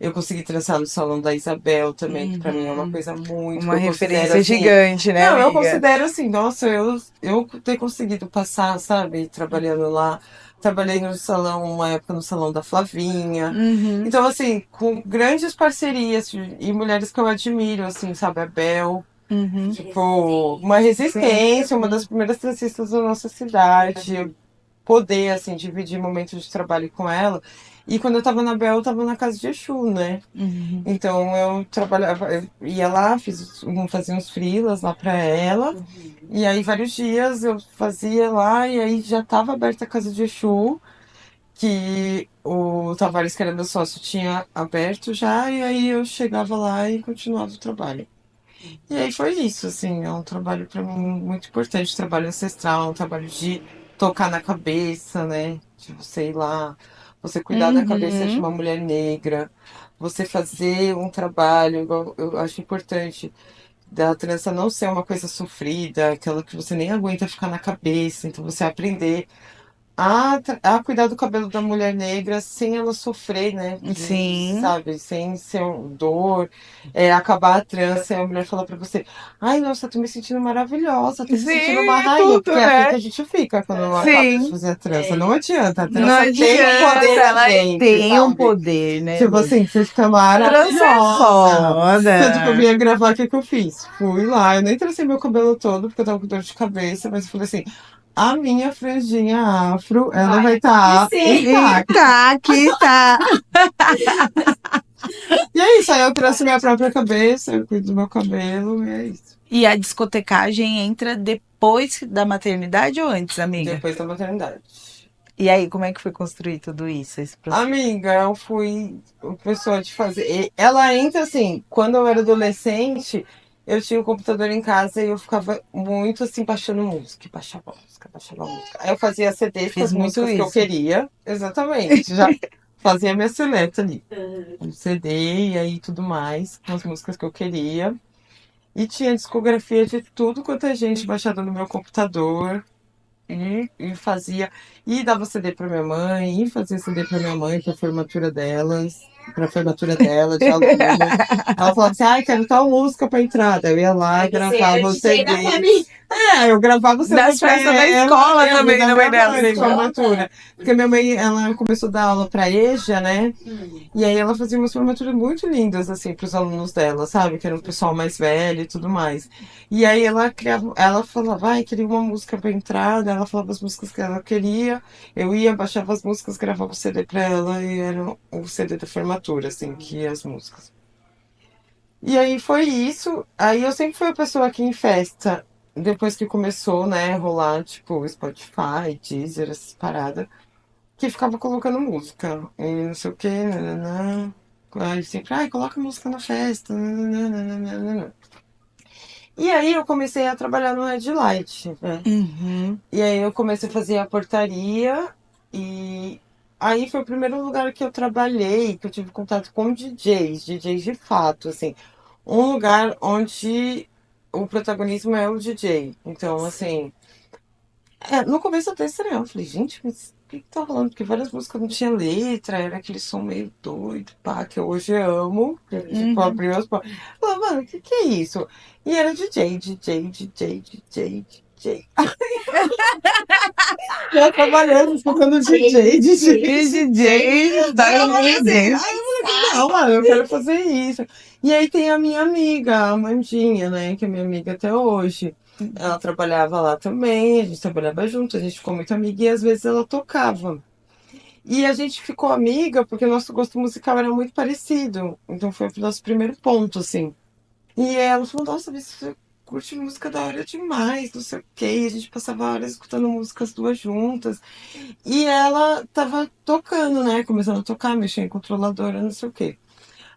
Eu consegui trançar no salão da Isabel também, que para mim é uma Uhum. coisa muito que Uma eu considero referência assim. gigante, né, Não, eu amiga? considero assim, nossa, eu ter conseguido passar, sabe, trabalhando lá. Trabalhei no salão, uma época no salão da Flavinha. Uhum. Então, assim, com grandes parcerias e mulheres que eu admiro, assim, sabe, a Bel. Uhum. De Tipo, uma Sim. resistência, uma das primeiras taxistas da nossa cidade. Eu poder, assim, dividir momentos de trabalho com ela. E quando eu tava na Bel, eu tava na casa de Exu, né? Uhum. Então eu trabalhava, eu ia lá, fazia uns freelas lá pra ela. E aí vários dias eu fazia lá e aí já tava aberta a casa de Exu, que o Tavares, que era meu sócio, tinha aberto já, e aí eu chegava lá e continuava o trabalho. E aí foi isso, assim, é um trabalho para mim muito importante, trabalho ancestral, um trabalho de tocar na cabeça, né? De você ir lá, você cuidar da cabeça de Uhum. uma mulher negra, você fazer um trabalho, igual eu acho importante, da trança não ser uma coisa sofrida, aquela que você nem aguenta ficar na cabeça, então você aprender a cuidar do cabelo da mulher negra sem ela sofrer, né? Sim. Sabe, sem ser dor, acabar a trança, e a mulher falar pra você, ai, nossa, eu tô me sentindo maravilhosa, tô me sentindo uma Sim, rainha, porque tudo, é assim que né? a gente fica quando acaba de Sim. fazer a trança. Não adianta, a Não trança tem um poder adianta, na ela gente, tem um sabe? poder, né, Tipo amiga? assim, você fica Trança é maravilhosa. Tanto que eu foda. vinha gravar, o que que eu fiz? Fui lá, eu nem tracei meu cabelo todo, porque eu tava com dor de cabeça, mas eu falei assim, a minha franjinha afro, ela vai estar Sim. E intacta. tá, aqui tá. E é isso, aí eu traço minha própria cabeça, eu cuido do meu cabelo, e é isso. E a discotecagem entra depois da maternidade ou antes, amiga? Depois da maternidade. E aí, como é que foi construir tudo isso, esse processo? Amiga, eu fui pessoa de fazer. Ela entra assim, quando eu era adolescente, eu tinha um computador em casa e eu ficava muito assim, baixando música, baixava música, baixava música. Aí eu fazia CDs com Fiz as muito músicas que eu isso. queria, exatamente, já fazia minha seleta ali. Um CD e aí tudo mais, com as músicas que eu queria. E tinha discografia de tudo quanto é gente baixada no meu computador. E fazia, e dava CD pra minha mãe, e fazia CD pra minha mãe, pra formatura delas, pra formatura dela, de aluno. Ela falava assim, ai, quero tal música pra entrada. Eu ia lá, Ai, você era gravava o DJ da CD. família. Eu gravava o CD Das pra festas da ela, escola e eu também, ainda da mãe dela, gravava de né? formatura. Porque minha mãe, ela começou a dar aula pra EJA, né? Hum. E aí ela fazia umas formaturas muito lindas, assim, pros alunos dela, sabe? Que era um pessoal mais velho e tudo mais. E aí ela criava, ela falava, ai, queria uma música pra entrada, ela falava as músicas que ela queria, eu ia, baixava as músicas, gravava o CD pra ela e era o CD da formatura, assim, que ia as músicas. E aí foi isso. Aí eu sempre fui a pessoa que em festa, depois que começou, né, rolar, tipo, Spotify, Deezer, essas paradas que ficava colocando música. E não sei o que, nananã. Aí sempre, ai, coloca música na festa. Nananana. E aí eu comecei a trabalhar no Red Light, né? Uhum. E aí eu comecei a fazer a portaria e aí foi o primeiro lugar que eu trabalhei, que eu tive contato com DJs de fato, assim. Um lugar onde o protagonismo é o DJ. Então, assim, no começo eu até estranhava. Eu falei, gente, mas o que que tá rolando? Porque várias músicas não tinha letra, era aquele som meio doido, pá, que eu hoje amo. Que, tipo, Uhum. abriu as portas. Falei, mano, o que que é isso? E era DJ. Já trabalhando, escutando E DJ. DJ, tá entendendo? Não, mano, eu quero fazer isso. E aí tem a minha amiga, a Amandinha, né? Que é minha amiga até hoje. Ela trabalhava lá também, a gente trabalhava junto, a gente ficou muito amiga e às vezes ela tocava. E a gente ficou amiga porque o nosso gosto musical era muito parecido. Então foi o nosso primeiro ponto, assim. E ela falou, nossa, mas você curte música da hora demais, não sei o quê. E a gente passava horas escutando músicas duas juntas. E ela tava tocando, né? Começando a tocar, mexendo em controladora, não sei o quê.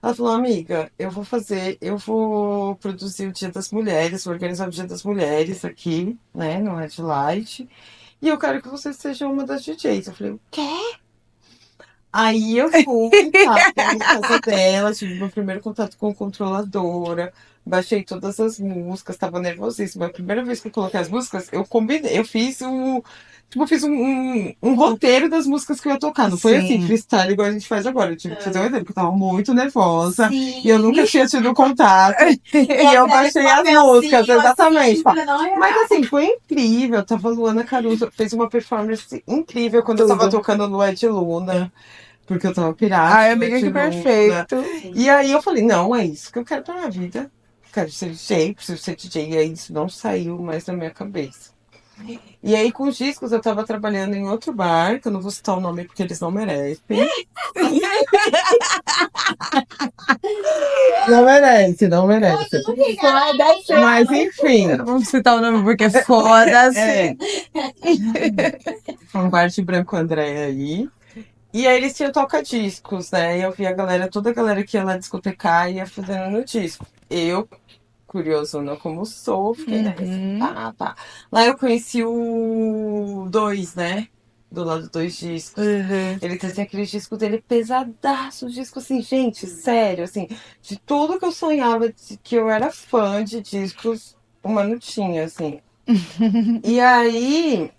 Ela falou, amiga, eu vou produzir o Dia das Mulheres, vou organizar o Dia das Mulheres aqui, né, no Red Light. E eu quero que você seja uma das DJs. Eu falei, o quê? Aí eu fui, tá, na casa dela, tive meu primeiro contato com controladora, baixei todas as músicas, tava nervosíssima. A primeira vez que eu coloquei as músicas, eu combinei, eu fiz tipo, eu fiz um roteiro das músicas que eu ia tocar. Não foi assim, Sim. freestyle igual a gente faz agora. Eu tive que fazer um roteiro, porque eu tava muito nervosa e eu Sim. nunca tinha tido contato. E eu Bota baixei as músicas, papelzinho exatamente. assim, Pá. pra não Mas errar. assim, foi incrível. Tava a Luana Caruso, fez uma performance incrível quando eu tava Tudo. tocando Lua de Luna. Porque eu tava pirata, Ai, amiga, de que Luna. perfeito. E aí eu falei, não, é isso que eu quero pra minha vida. Quero ser DJ, preciso ser DJ. E aí isso não saiu mais da minha cabeça. E aí com os discos eu tava trabalhando em outro bar, que eu não vou citar o nome porque eles não merecem. Não merece, não merece. Foda-se. Mas enfim, Não vamos citar o nome porque foda-se. foi um bar de Branco André aí. E aí eles tinham toca-discos, né? E eu vi a galera, toda a galera que ia lá discotecar ia fazendo no disco. Eu, curiosona como sou, fiquei nessa. Uhum. Tá, tá. Lá eu conheci o dois, né? Do lado dois discos. Uhum. Ele trazia aqueles discos dele pesadaços, discos assim, gente, sério, assim, de tudo que eu sonhava, que eu era fã de discos, o Mano tinha, assim. E aí,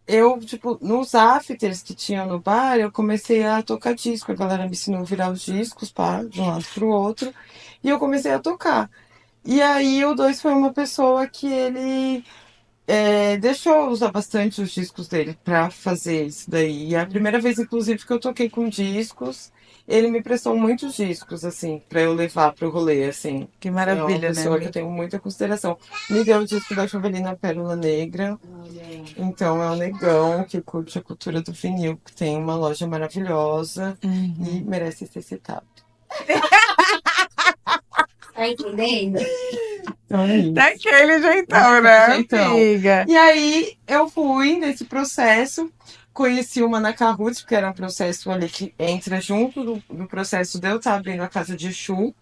eu, tipo, nos afters que tinham no bar, eu comecei a tocar disco. A galera me ensinou a virar os discos, pá, de um lado pro outro. E eu comecei a tocar. E aí o Dois foi uma pessoa que ele deixou eu usar bastante os discos dele pra fazer isso daí. E a primeira vez, inclusive, que eu toquei com discos, ele me prestou muitos discos, assim, pra eu levar pro rolê, assim. Que É uma maravilha, né, pessoa que eu amiga? tenho muita consideração. Me deu o disco da Jovelina Pérola Negra. Olha, Então é um negão que curte a cultura do vinil, que tem uma loja maravilhosa e Uhum. merece ser citado. tá entendendo? Então é isso. Daquele jeitão, Daquele né, jeitão. amiga? E aí eu fui nesse processo, conheci o Manacá Roots, que era um processo ali que entra junto do processo de eu estar abrindo a casa de Exu.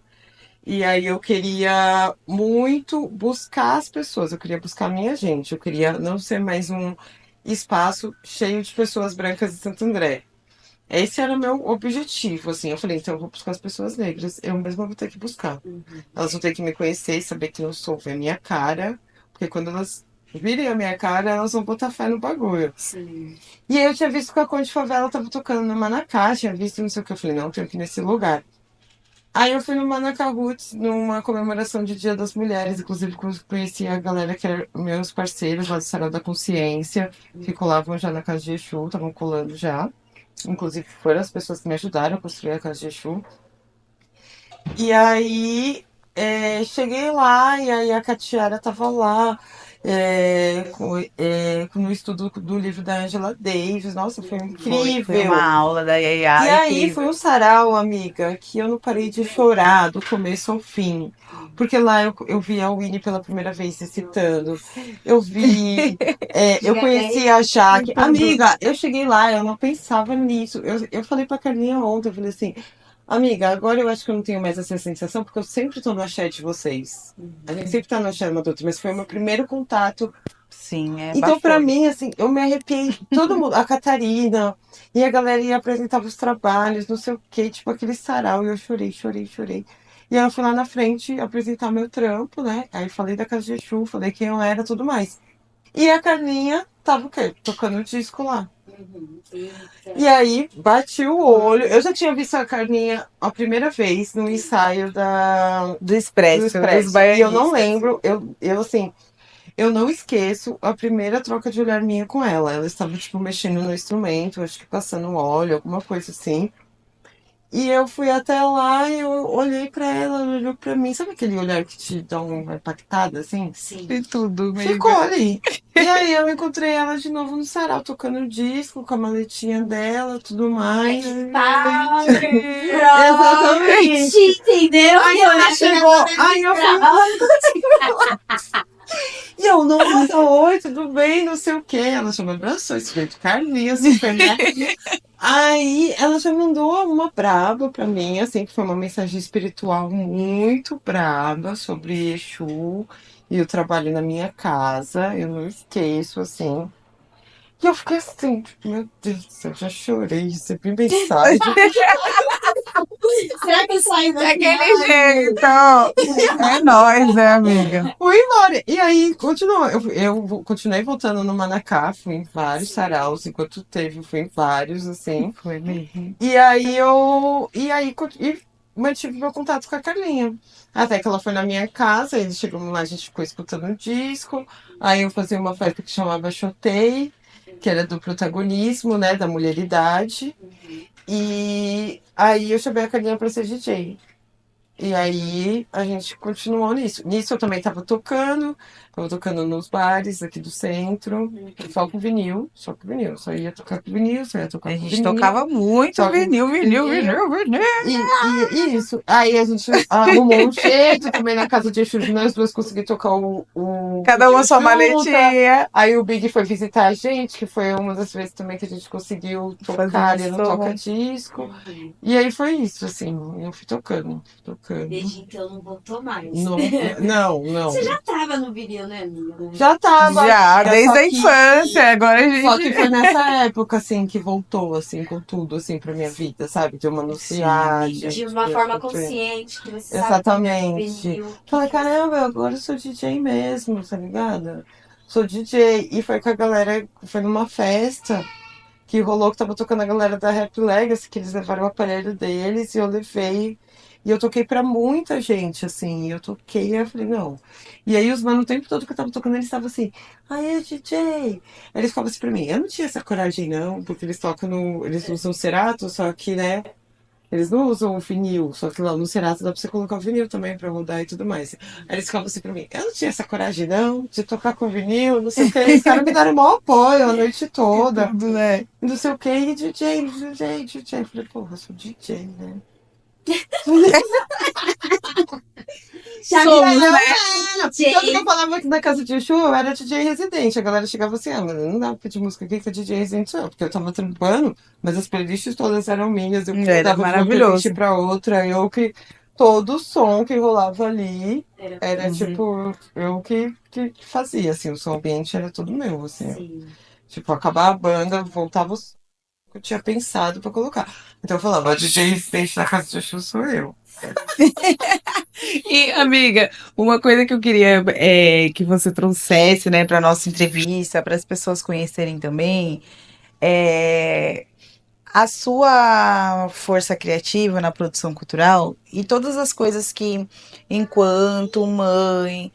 E aí eu queria muito buscar as pessoas, eu queria buscar a minha gente, eu queria não ser mais um espaço cheio de pessoas brancas de Santo André. Esse era o meu objetivo, assim. Eu falei, então eu vou buscar as pessoas negras, eu mesma vou ter que buscar. Elas vão ter que me conhecer, saber que eu sou, ver a minha cara, porque quando elas virem a minha cara, elas vão botar fé no bagulho. Sim. E aí eu tinha visto que a Conde Favela tava tocando no Manacá, tinha visto não sei o que, eu falei, não, tenho que ir nesse lugar. Aí eu fui no Manacá Roots, numa comemoração de Dia das Mulheres, inclusive conheci a galera que eram meus parceiros lá do Sarau da Consciência, que colavam já na casa de Exu, estavam colando já. Inclusive foram as pessoas que me ajudaram a construir a casa de Exu. E aí cheguei lá, e aí a Catiara tava lá, no estudo do livro da Angela Davis. Nossa, foi Foi uma incrível! aula da E Yaya aí foi incrível. um sarau, amiga, que eu não parei de chorar do começo ao fim. Porque lá eu vi a Winnie pela primeira vez recitando. Eu vi. Eu conheci a Foi Jaque. tudo. Amiga, eu cheguei lá, eu não pensava nisso. Eu falei pra Carlinha ontem, eu falei assim, amiga, agora eu acho que eu não tenho mais essa sensação, porque eu sempre tô no axé de vocês. A gente sempre tá no axé uma do outra, mas foi o meu primeiro contato. Sim, é Então, pra bafônico. mim, assim, eu me arrepiei, todo mundo, a Catarina, e a galera ia apresentar os trabalhos, não sei o quê, tipo aquele sarau, e eu chorei, chorei, chorei. E aí eu fui lá na frente apresentar meu trampo, né? Aí falei da Casa de Exu, falei quem eu era, tudo mais. E a Carlinha tava o quê? Tocando o disco lá. Eita. E aí, bati o olho. Eu já tinha visto a Carlinha a primeira vez no ensaio Do do Expresso, dos Expresso. E eu não baianistas. lembro, eu assim, eu não esqueço a primeira troca de olhar minha com ela. Ela estava, tipo, mexendo no instrumento, acho que passando óleo, alguma coisa assim. E eu fui até lá e eu olhei pra ela, ela olhou pra mim. Sabe aquele olhar que te dá uma impactada, assim? Sim. De tudo, Ficou amiga. ali. E aí eu encontrei ela de novo no sarau, tocando disco, com a maletinha dela, tudo mais. Power Exatamente. Project, entendeu? Aí ela chegou, aí eu fui E eu, nossa, oi, tudo bem? Não sei o quê. Ela já me abraçou, isso veio de Carlinhos, super, né? Aí ela já mandou uma braba pra mim, assim, que foi uma mensagem espiritual muito braba sobre Exu e o trabalho na minha casa. Eu não esqueço, assim. E eu fiquei assim, tipo, meu Deus do céu, já chorei, recebi mensagem. Será que eu saio daqui Daquele hoje? jeito. É nóis, né, amiga? Fui embora. E aí, continuou. Continuei voltando no Manacá, fui em vários saraus, enquanto teve, fui em vários, assim. Foi mesmo. E aí mantive meu contato com a Carlinha. Até que ela foi na minha casa, eles chegamos lá, a gente ficou escutando um disco. Aí eu fazia uma festa que chamava Chotei, que era do protagonismo, né, da mulheridade. E aí eu chamei a Carlinha pra ser DJ. E aí a gente continuou nisso. Nisso eu também tava tocando nos bares aqui do centro, só com vinil, só com vinil. Só ia tocar com vinil, só ia tocar A com gente vinil, tocava muito só com vinil, vinil, vinil. vinil, vinil. E isso. Aí a gente arrumou um jeito também na casa de Exu, de nós duas conseguir tocar o Cada uma vinil sua junta. maletinha. Aí o Big foi visitar a gente, que foi uma das vezes também que a gente conseguiu Fazer um tocar ali no som. toca-disco. E aí foi isso, assim, eu fui tocando, tocando. Desde então não voltou mais. Não, não, não. Você já tava no vinil, né, amiga? Já tava, Já, amiga, desde a infância. Agora a só que gente. foi nessa época, assim, que voltou, assim, com tudo, assim, pra minha vida, sabe? De eu Sim, anunciar, amiga. De uma forma consciente, que você sabe que Exatamente. vinil, Falei, caramba, agora eu sou DJ mesmo, tá ligado? sou DJ. E foi com a galera, foi numa festa que rolou que tava tocando a galera da Rap Legacy, que eles levaram o aparelho deles e eu levei. E eu toquei pra muita gente, assim. E eu toquei e eu falei, não. E aí os mano, o tempo todo que eu tava tocando, eles estavam assim, aí DJ. Aí eles falavam assim pra mim, eu não tinha essa coragem, não, porque eles tocam no. Eles usam Cerato, só que, né? Eles não usam o vinil, só que lá no Cerato dá pra você colocar o vinil também pra rodar e tudo mais. Aí eles ficavam assim pra mim, eu não tinha essa coragem não, de tocar com vinil, não sei o que. Os caras me deram o maior apoio a noite E toda, tudo, né? não sei o que, e DJ. Eu falei, porra, eu sou DJ, né? Já Somos, virou né? Tanto que eu DJ. falava que na casa de show eu era DJ residente. A galera chegava assim, ah, mas não dá pra pedir música aqui que é DJ residente sou eu, porque eu tava trampando, mas as playlists todas eram minhas, eu que Era mudava de uma playlist maravilhoso. pra outra, eu que. Todo som que rolava ali Era era você. tipo, eu que fazia, assim, o som ambiente era todo meu, assim. Sim. Tipo, acabar a banda, voltava o som que eu tinha pensado pra colocar. Então eu falava, a DJ residente na casa de show sou eu. E, amiga, uma coisa que eu queria que você trouxesse, né, para nossa entrevista, para as pessoas conhecerem também, é a sua força criativa na produção cultural e todas as coisas que, enquanto mãe,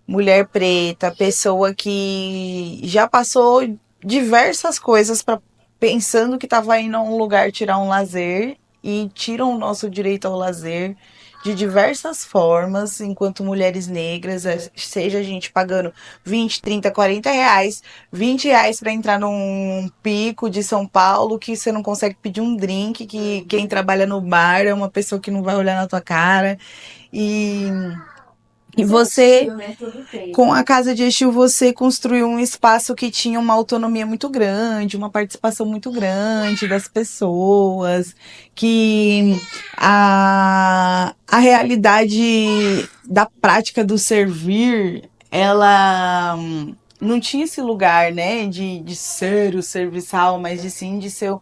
mulher preta, pessoa que já passou diversas coisas para pensando que estava indo a um lugar tirar um lazer e tiram o nosso direito ao lazer de diversas formas, enquanto mulheres negras, seja a gente pagando 20, 30, 40 reais, 20 reais para entrar num pico de São Paulo que você não consegue pedir um drink, que quem trabalha no bar é uma pessoa que não vai olhar na tua cara. E, e Isso é você hostil, né? Todo com a tempo. Casa de Exu, você construiu um espaço que tinha uma autonomia muito grande, uma participação muito grande das pessoas, que a realidade da prática do servir, ela não tinha esse lugar, né, de ser o serviçal, mas de sim de ser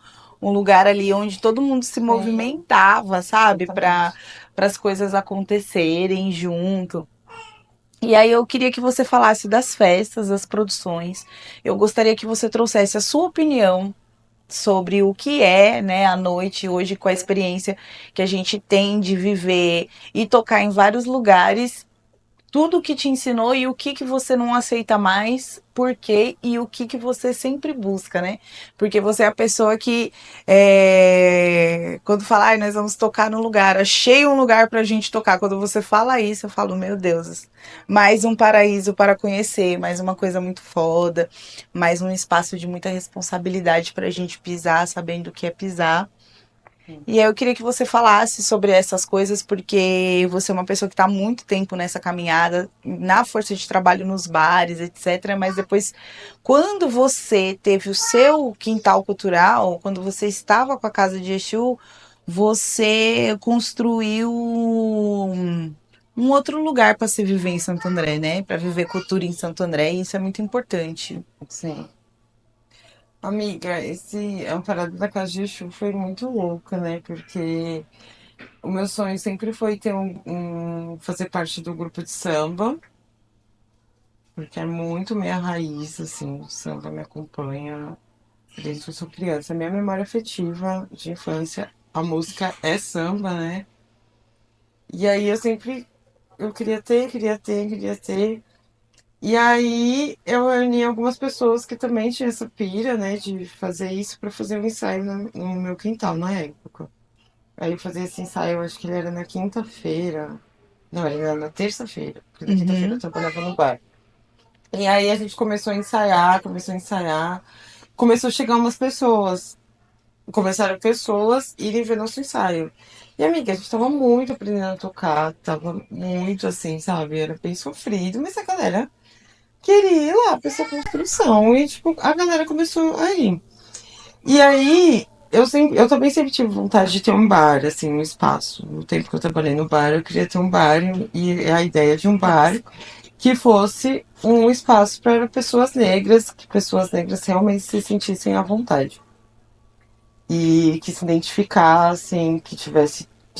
um lugar ali onde todo mundo se Sim, movimentava, sabe, exatamente. para as coisas acontecerem junto. E aí eu queria que você falasse das festas, das produções. Eu gostaria que você trouxesse a sua opinião sobre o que é, né, a noite hoje com a experiência que a gente tem de viver e tocar em vários lugares, tudo que te ensinou e o que que você não aceita mais, por quê e o que que você sempre busca, né? Porque você é a pessoa que, quando fala, "Ai, nós vamos tocar no lugar, achei um lugar pra gente tocar." Quando você fala isso, eu falo, meu Deus, mais um paraíso para conhecer, mais uma coisa muito foda, mais um espaço de muita responsabilidade pra gente pisar, sabendo o que é pisar. E aí eu queria que você falasse sobre essas coisas, porque você é uma pessoa que está há muito tempo nessa caminhada, na força de trabalho nos bares, etc. Mas depois, quando você teve o seu quintal cultural, quando você estava com a Casa de Exu, você construiu um outro lugar para se viver em Santo André, né? Para viver cultura em Santo André, e isso é muito importante. Sim. Amiga, esse a parada da casa de Exu foi muito louca, né? Porque o meu sonho sempre foi ter fazer parte do grupo de samba, porque é muito minha raiz, assim, o samba me acompanha desde que eu sou criança. Minha memória afetiva de infância, a música é samba, né? E aí eu queria ter. E aí eu reuni algumas pessoas que também tinham essa pira, né, de fazer isso para fazer um ensaio no meu quintal na época. Aí eu fazia esse ensaio, acho que ele era na quinta-feira. Não, ele era na terça-feira, porque na quinta-feira eu Uhum. trabalhava no bar. E aí a gente começou a ensaiar. Começou a chegar umas pessoas. Começaram pessoas irem ver nosso ensaio. E amiga, a gente tava muito aprendendo a tocar, tava muito assim, sabe? Era bem sofrido, mas a galera queria ir lá pra essa construção. E, tipo, a galera começou a ir. E aí, eu também sempre tive vontade de ter um bar, assim, um espaço. No tempo que eu trabalhei no bar, eu queria ter um bar e a ideia de um bar que fosse um espaço para pessoas negras, que pessoas negras realmente se sentissem à vontade. E que se identificassem, que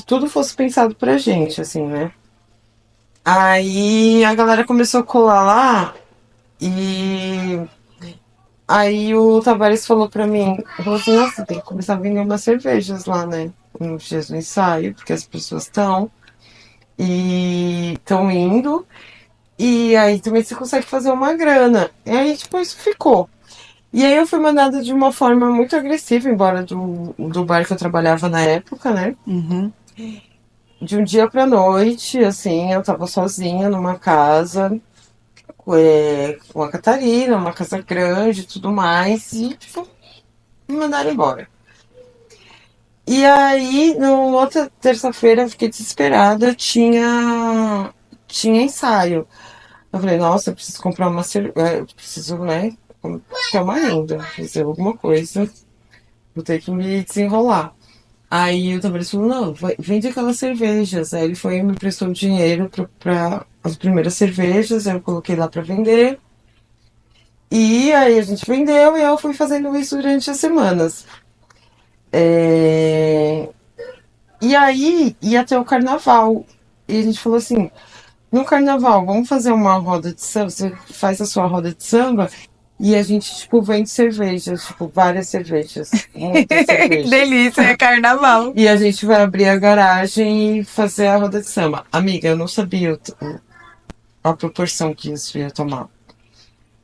tudo fosse pensado pra gente, assim, né? Aí a galera começou a colar lá. E aí o Tavares falou pra mim, falou assim, nossa, tem que começar a vender umas cervejas lá, né? Nos dias do ensaio, porque as pessoas estão indo, e aí também você consegue fazer uma grana. E aí, tipo, isso ficou. E aí eu fui mandada de uma forma muito agressiva, embora do bar que eu trabalhava na época, né? Uhum. De um dia pra noite, assim, eu tava sozinha numa casa, com a Catarina, uma casa grande e tudo mais, e, tipo, me mandaram embora. E aí, na outra terça-feira, eu fiquei desesperada, tinha ensaio. Eu falei, nossa, eu preciso comprar uma cerveja, eu preciso, né, ter uma renda, fazer alguma coisa, vou ter que me desenrolar. Aí o Tavares falou, não, vende aquelas cervejas. Aí ele foi e me emprestou dinheiro pra as primeiras cervejas, aí eu coloquei lá pra vender. E aí a gente vendeu e eu fui fazendo isso durante as semanas. É, E aí ia ter o carnaval. E a gente falou assim, no carnaval, vamos fazer uma roda de samba, você faz a sua roda de samba e a gente, tipo, vende cervejas, tipo, várias cervejas, muitas Que cervejas. delícia, é carnaval. E a gente vai abrir a garagem e fazer a roda de samba. Amiga, eu não sabia a proporção que isso ia tomar.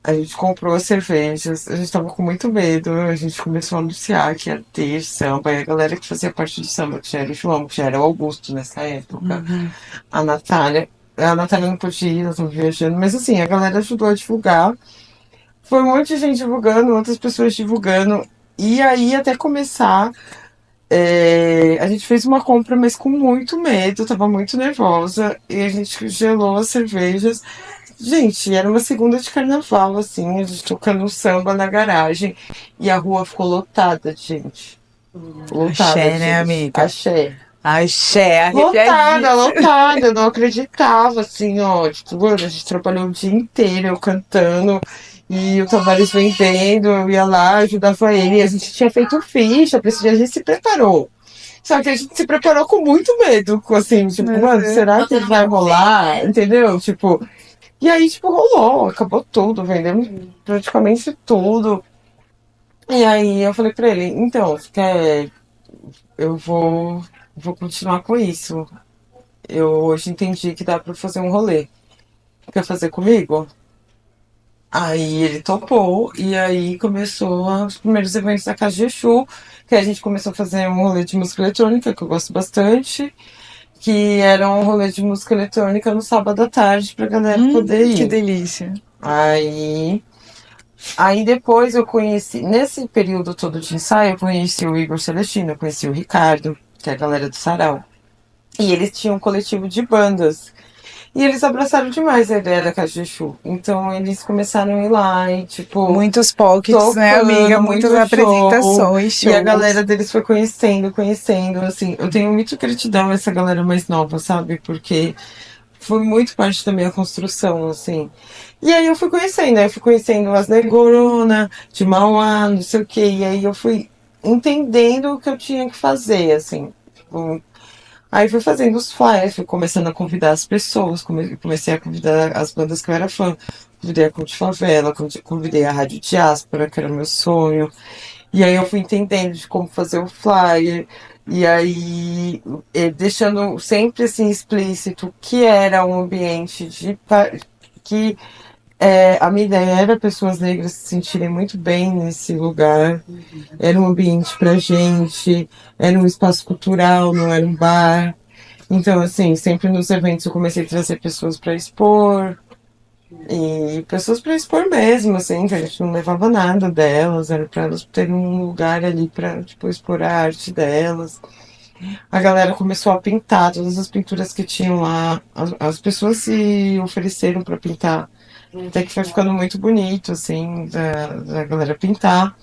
A gente comprou as cervejas, a gente tava com muito medo, a gente começou a anunciar que ia ter samba, e a galera que fazia parte do samba, que já era o João, que já era o Augusto nessa época, Uhum. a Natália. A Natália não podia ir, ela tava viajando, mas assim, a galera ajudou a divulgar. Foi um monte de gente divulgando, outras pessoas divulgando. E aí, até começar, a gente fez uma compra, mas com muito medo, tava muito nervosa, e a gente gelou as cervejas. Gente, era uma segunda de carnaval, assim, a gente tocando samba na garagem, e a rua ficou lotada de gente. Lotada Axé, de né, gente. amiga? Axé. Axé, Lotada, arrepiadíssima. lotada, eu não acreditava, assim, ó. Tipo, mano, a gente trabalhou o dia inteiro, eu cantando, e o Tavares vendendo, eu ia lá, ajudava ele, e a gente tinha feito ficha pra esse dia, a gente se preparou. Só que a gente se preparou com muito medo, assim, tipo, mano, Uhum. será que vai rolar? Entendeu? Tipo, e aí, tipo, rolou, acabou tudo, vendemos praticamente tudo. E aí eu falei pra ele, então, você quer, eu vou continuar com isso. Eu hoje entendi que dá pra fazer um rolê. Quer fazer comigo? Aí ele topou, e aí começou os primeiros eventos da Casa de Exu, que a gente começou a fazer um rolê de música eletrônica, que eu gosto bastante, que era um rolê de música eletrônica no sábado à tarde pra galera poder Que ir. delícia. Aí, aí depois eu conheci, nesse período todo de ensaio, eu conheci o Igor Celestino, eu conheci o Ricardo, que é a galera do Sarau. E eles tinham um coletivo de bandas. E eles abraçaram demais a ideia da Casa de Exu. Então eles começaram a ir lá e, tipo, Muitos pockets, né, amiga? tocando Muitas muito show. apresentações, E a galera shows. deles foi conhecendo, assim. Eu tenho muito gratidão a essa galera mais nova, sabe? Porque foi muito parte da minha construção, assim. E aí eu fui conhecendo, aí eu fui conhecendo as Negorona, de Mauá, não sei o quê. E aí eu fui entendendo o que eu tinha que fazer, assim. Tipo, aí fui fazendo os flyers, fui começando a convidar as pessoas, comecei a convidar as bandas que eu era fã. Convidei a Cult Favela, convidei a Rádio Diáspora, que era o meu sonho. E aí eu fui entendendo de como fazer o flyer. E aí, deixando sempre assim explícito que era um ambiente que a minha ideia era pessoas negras se sentirem muito bem nesse lugar. Era um ambiente pra gente, era um espaço cultural, não era um bar. Então, assim, sempre nos eventos eu comecei a trazer pessoas para expor, e pessoas para expor mesmo, assim, que a gente não levava nada delas, era para elas terem um lugar ali para, tipo, expor a arte delas. A galera começou a pintar todas as pinturas que tinham lá, as pessoas se ofereceram para pintar, até que foi ficando muito bonito, assim, da galera pintar.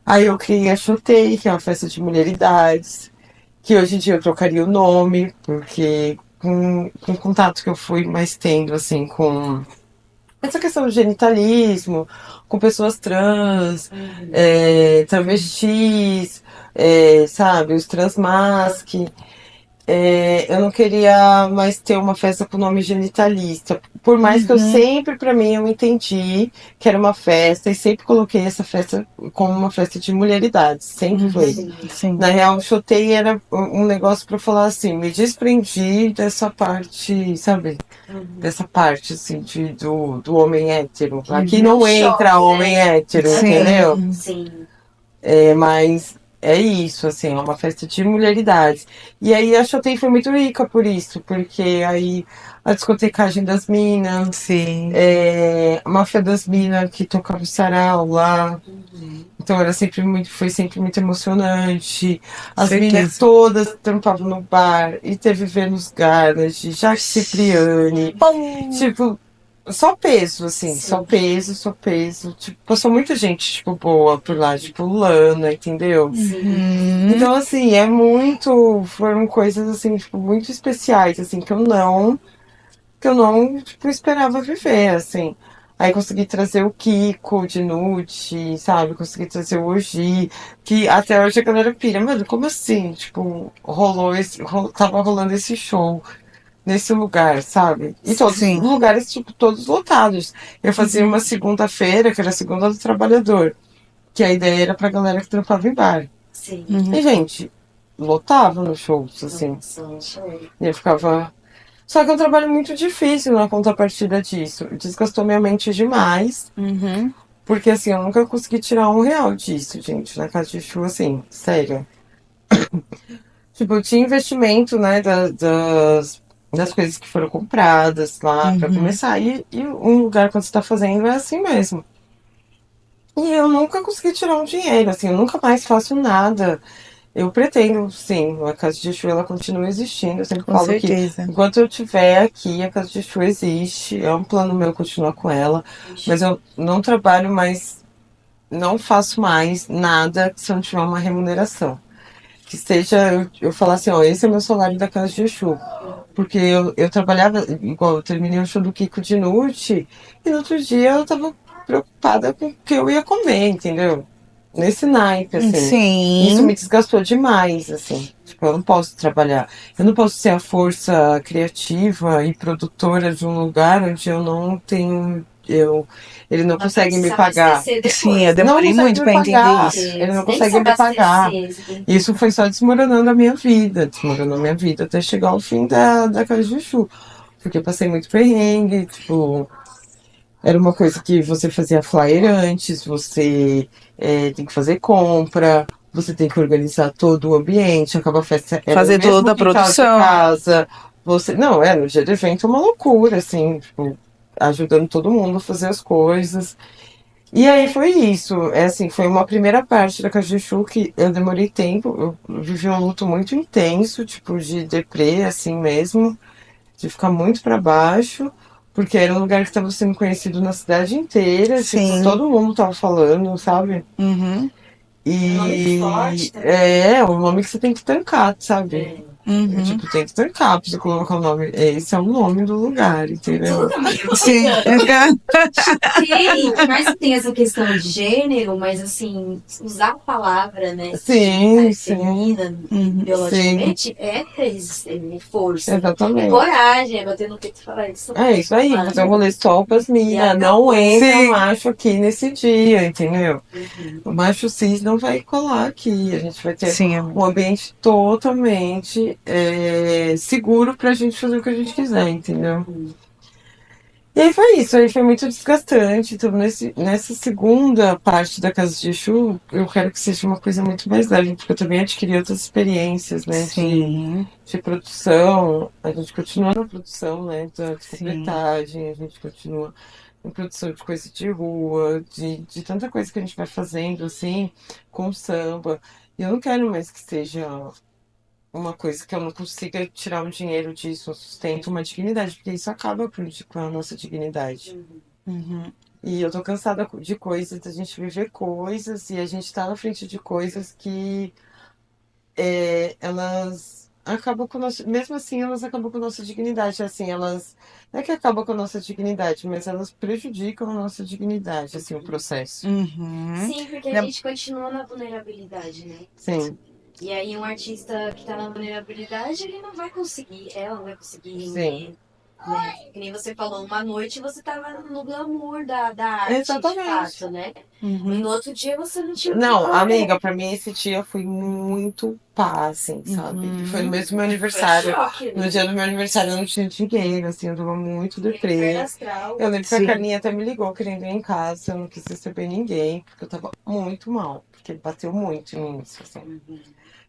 Aí eu criei a Chutei, que é uma festa de mulheridades, que hoje em dia eu trocaria o nome, porque com o contato que eu fui mais tendo, assim, com essa questão do genitalismo, com pessoas trans, travestis, sabe, os transmasc, eu não queria mais ter uma festa com nome genitalista. Por mais que eu Uhum. sempre, pra mim, eu entendi que era uma festa e sempre coloquei essa festa como uma festa de mulheridade. Sempre Uhum. foi. Sim. Na Sim. real, chutei era um negócio pra falar assim, me desprendi dessa parte, sabe? Uhum. Dessa parte, assim, do homem hétero. Aqui É um não entra choque, homem né? hétero, entendeu? Sim. Sim. Mas é isso, assim, é uma festa de mulheridades. E aí a Chotei foi muito rica por isso, porque aí a discotecagem das minas, Sim. a máfia das minas que tocava o sarau lá. Uhum. Então era sempre muito, foi sempre muito emocionante. As minas Certeza. todas trampavam no bar e teve Vênus Garnet, Jaque Cipriani, Pum. tipo, só peso, assim, só Sim. peso, só peso. Tipo, passou muita gente, tipo, boa por lá, tipo, Lana, entendeu? Sim. Uhum. Então, assim, é muito. Foram coisas, assim, tipo, muito especiais, assim, que eu não, tipo, esperava viver, assim. Aí consegui trazer o Kiko de Nude, sabe? Consegui trazer o Oji, que até hoje a galera pira, mano, como assim? Tipo, tava rolando esse show nesse lugar, sabe? E todos os Sim. lugares, tipo, todos lotados. Eu fazia uma segunda-feira, que era a segunda do trabalhador, que a ideia era pra galera que trampava em bar. Sim. E, Uhum. gente, lotava nos shows, assim. Nossa, um show. E eu ficava. Só que é um trabalho muito difícil na contrapartida disso. Desgastou minha mente demais. Uhum. Porque, assim, eu nunca consegui tirar R$ 1 disso, gente, na casa de show, assim, sério. Tipo, eu tinha investimento, né, das coisas que foram compradas lá pra Uhum. começar. E um lugar quando você tá fazendo é assim mesmo. E eu nunca consegui tirar um dinheiro, assim, eu nunca mais faço nada. Eu pretendo, sim, a Casa de Exu ela continua existindo. Eu sempre Com falo que certeza. enquanto eu estiver aqui, a Casa de Exu existe. É um plano meu continuar com ela. Mas eu não trabalho mais, não faço mais nada se eu não tiver uma remuneração. Que seja, eu falar assim, ó, esse é o meu salário da Casa de Exu. Porque eu trabalhava, igual eu terminei o show do Kiko de noite, e no outro dia eu tava preocupada com o que eu ia comer, entendeu? Nesse naipe, assim. Isso me Sim. desgastou demais, assim. Tipo, eu não posso trabalhar. Eu não posso ser a força criativa e produtora de um lugar onde eu não tenho. Ele não Vai consegue me precisar pagar. abastecer Sim, eu depois, né? Não demorei consegue muito me para entender pagar. isso. Porque Ele não você tem que se consegue me pagar. abastecer, você tem que. Isso foi só desmoronando a minha vida. Desmoronou a minha vida até chegar ao fim da Casa de Chu. Porque eu passei muito perrengue, tipo, era uma coisa que você fazia flyer antes, você tem que fazer compra, você tem que organizar todo o ambiente, acaba a festa, era no Fazer mesmo toda a quintal de produção. casa. Não, no dia do evento é uma loucura, assim, tipo, ajudando todo mundo a fazer as coisas. E aí foi isso. É assim, foi uma primeira parte da Casa de Chu que eu demorei tempo. Eu vivi um luto muito intenso, tipo, de deprê, assim mesmo, de ficar muito pra baixo, porque era um lugar que estava sendo conhecido na cidade inteira, tipo, Sim. todo mundo tava falando, sabe? Uhum. É um nome E forte também. é um nome que você tem que tancar, sabe? É. Uhum. Tipo, tem que tancar pra você colocar o nome. Esse é o nome do lugar, entendeu? Tudo, amigo. Sim. Tem, por mais que tenha essa questão de gênero, mas assim, usar a palavra, né, Sim, genitália sim, feminina Uhum. sim, biologicamente é resistência, é força, é exatamente. coragem, é bater no peito e falar isso. É isso aí, fazer um rolê só com as E minas. Não acabou. entra Sim. macho aqui nesse dia, entendeu? Uhum. O macho cis não vai colar aqui. A gente vai ter Sim, um amiga. ambiente totalmente seguro pra gente fazer o que a gente quiser, entendeu? Uhum. E aí foi isso, aí foi muito desgastante. Então, nessa segunda parte da Casa de Exu, eu quero que seja uma coisa muito mais leve, porque eu também adquiri outras experiências, né, Sim. de produção. A gente continua na produção, né, da Sim. descompletagem, a gente continua em produção de coisa de rua, de tanta coisa que a gente vai fazendo, assim, com samba. E eu não quero mais que seja uma coisa que eu não consiga tirar um dinheiro disso, um sustento, uma dignidade, porque isso acaba com a nossa dignidade. Uhum. Uhum. E eu tô cansada de coisas, da gente viver coisas, e a gente tá na frente de coisas que elas acabam com a nossa. Mesmo assim, elas acabam com a nossa dignidade. Assim, elas. Não é que acabam com a nossa dignidade, mas elas prejudicam a nossa dignidade, assim, o processo. Uhum. Sim, porque a Né? gente continua na vulnerabilidade, né? Sim. E aí um artista que tá na vulnerabilidade, ele não vai conseguir, ela não vai conseguir Sim. render, né? Que nem você falou, uma noite você tava no glamour da arte, de Exatamente. fato, né? E Uhum, no outro dia você não tinha Não, como. amiga, pra mim esse dia foi muito pá, assim, sabe? E foi no uhum, mesmo meu Foi aniversário. choque, No né? dia do meu aniversário eu não tinha dinheiro, assim, eu tava muito Aquele inferno deprê. astral. Eu lembro que a sim. Carlinha até me ligou querendo ir em casa, eu não quis receber ninguém, porque eu tava muito mal, porque ele bateu muito em mim, isso, assim. Uhum.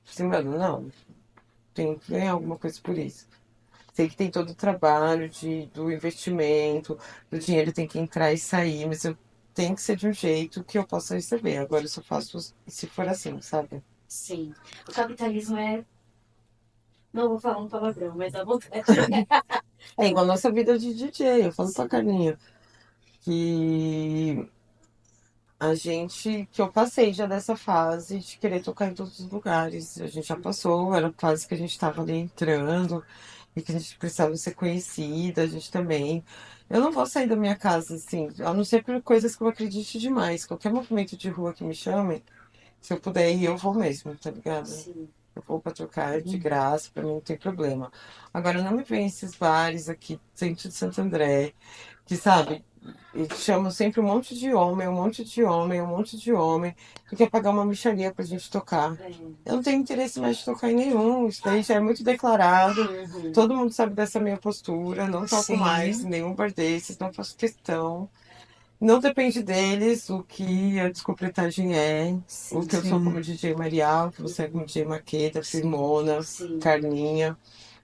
Assim, mano, não, tem que ganhar alguma coisa por isso. Sei que tem todo o trabalho do investimento, do dinheiro tem que entrar e sair, mas eu tenho que ser de um jeito que eu possa receber. Agora eu só faço se for assim, sabe? Sim. O capitalismo é. Não vou falar um palavrão, mas dá vontade. É igual a nossa vida de DJ. Eu falo pra Carlinha que que eu passei já dessa fase de querer tocar em todos os lugares. A gente já passou, era a fase que a gente tava ali entrando e que a gente precisava ser conhecida, a gente também. Eu não vou sair da minha casa, assim, a não ser por coisas que eu acredite demais. Qualquer movimento de rua que me chame, se eu puder ir, eu vou mesmo, tá ligado? Sim. Eu vou pra trocar de graça, pra mim não tem problema. Agora, não me vem esses bares aqui, centro de Santo André, que, sabe, e chamam sempre um monte de homem, um monte de homem, um monte de homem, que quer pagar uma mixaria pra gente tocar. É. Eu não tenho interesse mais de tocar em nenhum, isso daí já é muito declarado. Uhum. Todo mundo sabe dessa minha postura, não toco mais em Sim, nenhum bar desses, não faço questão. Não depende deles o que a discopletagem é, o Sim. que eu sou sim, como DJ Marial, o que você é como DJ Maqueta, Sim. Simona, Sim. Carlinha.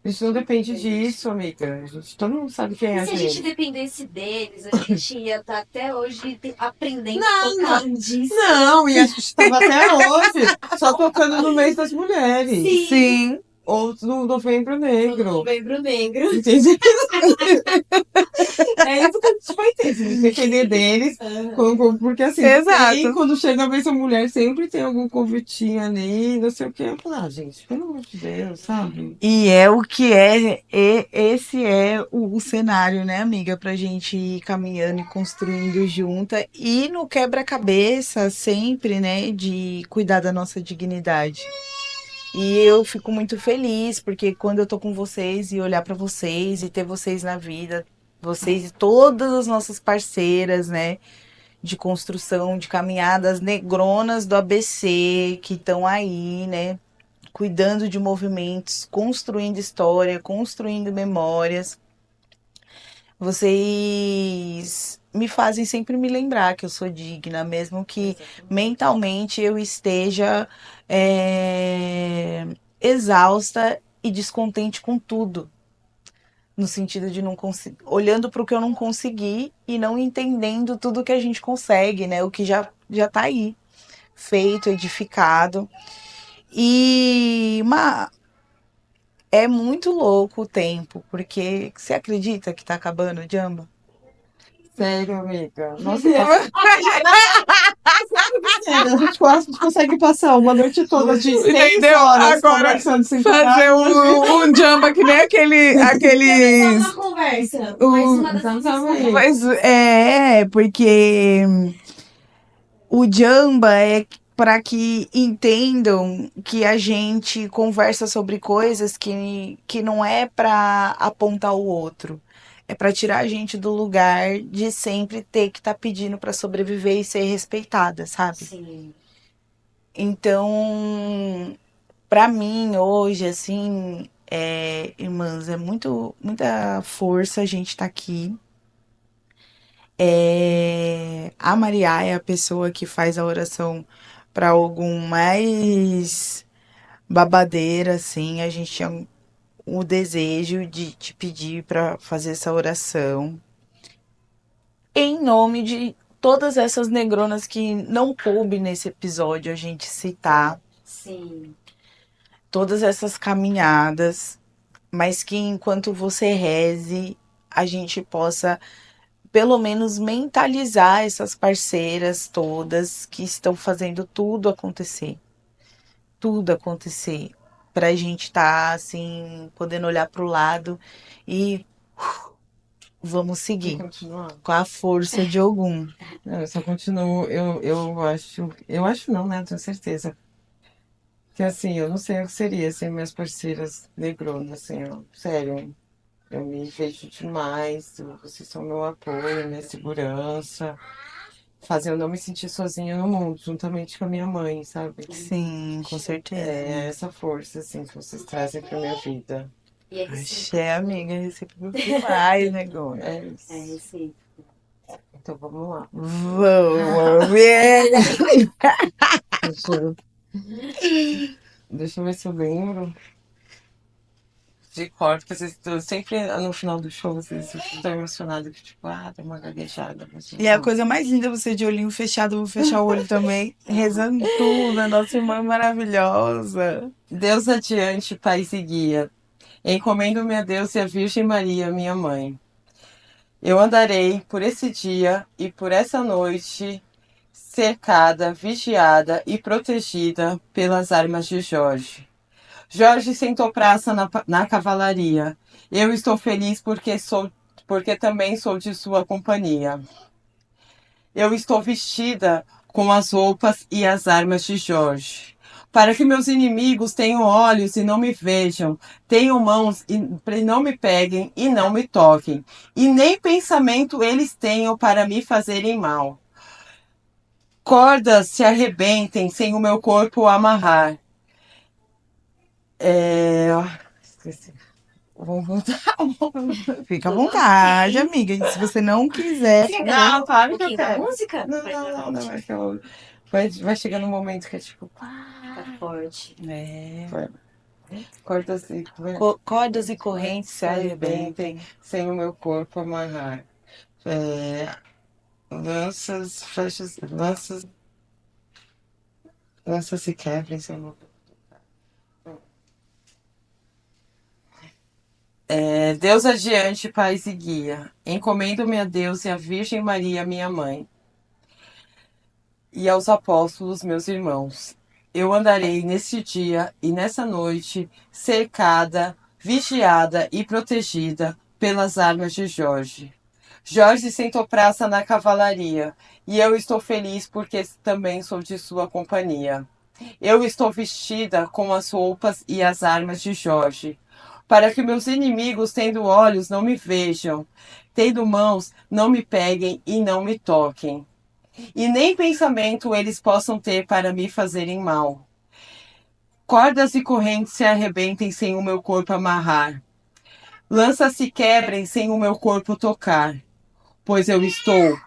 A gente não depende Depende. disso, amiga. Todo mundo sabe quem E é a se a gente gente. dependesse deles, a gente ia estar até hoje aprendendo a Não, tocar um disco. não, e a gente estava até hoje só tocando no mês das mulheres. Sim. sim. Ou no Novembro No Negro. Novembro Negro. Entende? É isso que a gente vai ter, se a gente depender deles. Aham. Porque assim, tem, Exato. quando chega a vez a mulher, sempre tem algum convitinho ali, não sei o quê. Eu falo, ah, gente, pelo amor de Deus, sabe? E é o que é, esse é o cenário, né, amiga, pra gente ir caminhando e construindo junta e no quebra-cabeça sempre, né, de cuidar da nossa dignidade. E eu fico muito feliz porque quando eu tô com vocês e olhar pra vocês e ter vocês na vida, vocês e todas as nossas parceiras, né, de construção, de caminhadas negronas do ABC que estão aí, né, cuidando de movimentos, construindo história, construindo memórias. Vocês me fazem sempre me lembrar que eu sou digna, mesmo que Exatamente. mentalmente eu esteja exausta e descontente com tudo. No sentido de não conseguir, olhando para o que eu não consegui e não entendendo tudo que a gente consegue, né? O que já tá aí, feito, edificado. E é muito louco o tempo, porque você acredita que tá acabando o Jamba? Sério, amiga. Nossa, passa. Sério, a gente quase consegue passar uma noite toda de 6 Entendeu? horas Agora conversando sem parar. fazer um Jamba que nem Começar aqueles. uma conversa. Mais O, uma dessas Exatamente. histórias. mas porque o Jamba é para que entendam que a gente conversa sobre coisas que não é para apontar o outro. É para tirar a gente do lugar de sempre ter que estar pedindo para sobreviver e ser respeitada, sabe? Sim. Então, para mim hoje assim, irmãs, é muita força a gente estar aqui. A Maria é a pessoa que faz a oração para algum mais babadeira, assim. A gente tinha o desejo de te pedir para fazer essa oração em nome de todas essas negronas que não coube nesse episódio a gente citar, Sim. todas essas caminhadas, mas que enquanto você reze, a gente possa pelo menos mentalizar essas parceiras todas que estão fazendo tudo acontecer, para a gente estar assim, podendo olhar para o lado e vamos E seguir continuar. com a força de algum. Não, eu só continuo, eu acho não, né? Tenho certeza. Que assim, eu não sei o que seria sem minhas parceiras negronas, assim, ó, sério. Eu me vejo demais, vocês são meu apoio, minha segurança, fazem eu não me sentir sozinha no mundo, juntamente com a minha mãe, sabe? Sim, com certeza. É essa força, assim, que vocês trazem pra minha vida. E é recíproco. Axé, amiga, recíproco demais, negócio. É É isso. recíproco. Então vamos lá. Vamos ver. Deixa eu ver se eu lembro. De cor, porque sempre no final do show vocês ficam emocionados, que tipo, dá uma gaguejada. Mas E a coisa mais linda é você de olhinho fechado, eu vou fechar o olho também, rezando tudo, a nossa irmã maravilhosa. Deus adiante, paz e guia. Encomendo-me a Deus e a Virgem Maria, minha mãe. Eu andarei por esse dia e por essa noite, cercada, vigiada e protegida pelas armas de Jorge. Jorge sentou praça na cavalaria. Eu estou feliz porque também sou de sua companhia. Eu estou vestida com as roupas e as armas de Jorge. Para que meus inimigos tenham olhos e não me vejam, tenham mãos e não me peguem e não me toquem, e nem pensamento eles tenham para me fazerem mal. Cordas se arrebentem sem o meu corpo amarrar. Esqueci. Vamos voltar. Fica à vontade, amiga. E se você não quiser, Você quer Não, cantar claro um que eu pouquinho da quero. música? Não, Vai, não, tá não, não. ótimo. É que vai chegando um momento que é tipo. Tá forte. Vai. Cortas e cordas e correntes se se arrebentem arrebentem. sem o meu corpo amarrar. É, lanças, flechas, lanças se quebrem sem o meu corpo. Deus adiante, paz e guia. Encomendo-me a Deus e a Virgem Maria, minha mãe, e aos apóstolos, meus irmãos. Eu andarei neste dia e nessa noite, cercada, vigiada e protegida pelas armas de Jorge. Jorge sentou praça na cavalaria, e eu estou feliz porque também sou de sua companhia. Eu estou vestida com as roupas e as armas de Jorge, para que meus inimigos, tendo olhos, não me vejam, tendo mãos, não me peguem e não me toquem, e nem pensamento eles possam ter para me fazerem mal. Cordas e correntes se arrebentem sem o meu corpo amarrar, lanças se quebrem sem o meu corpo tocar, pois eu estou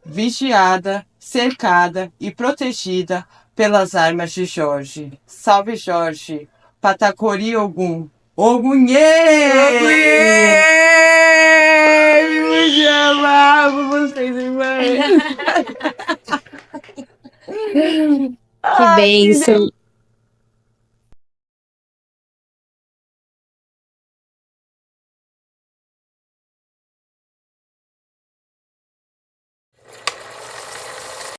vigiada, cercada e protegida pelas armas de Jorge. Salve Jorge, Patacori Ogum. Ogunhê! Eu te amava vocês, irmãs. Que Ai, bênção.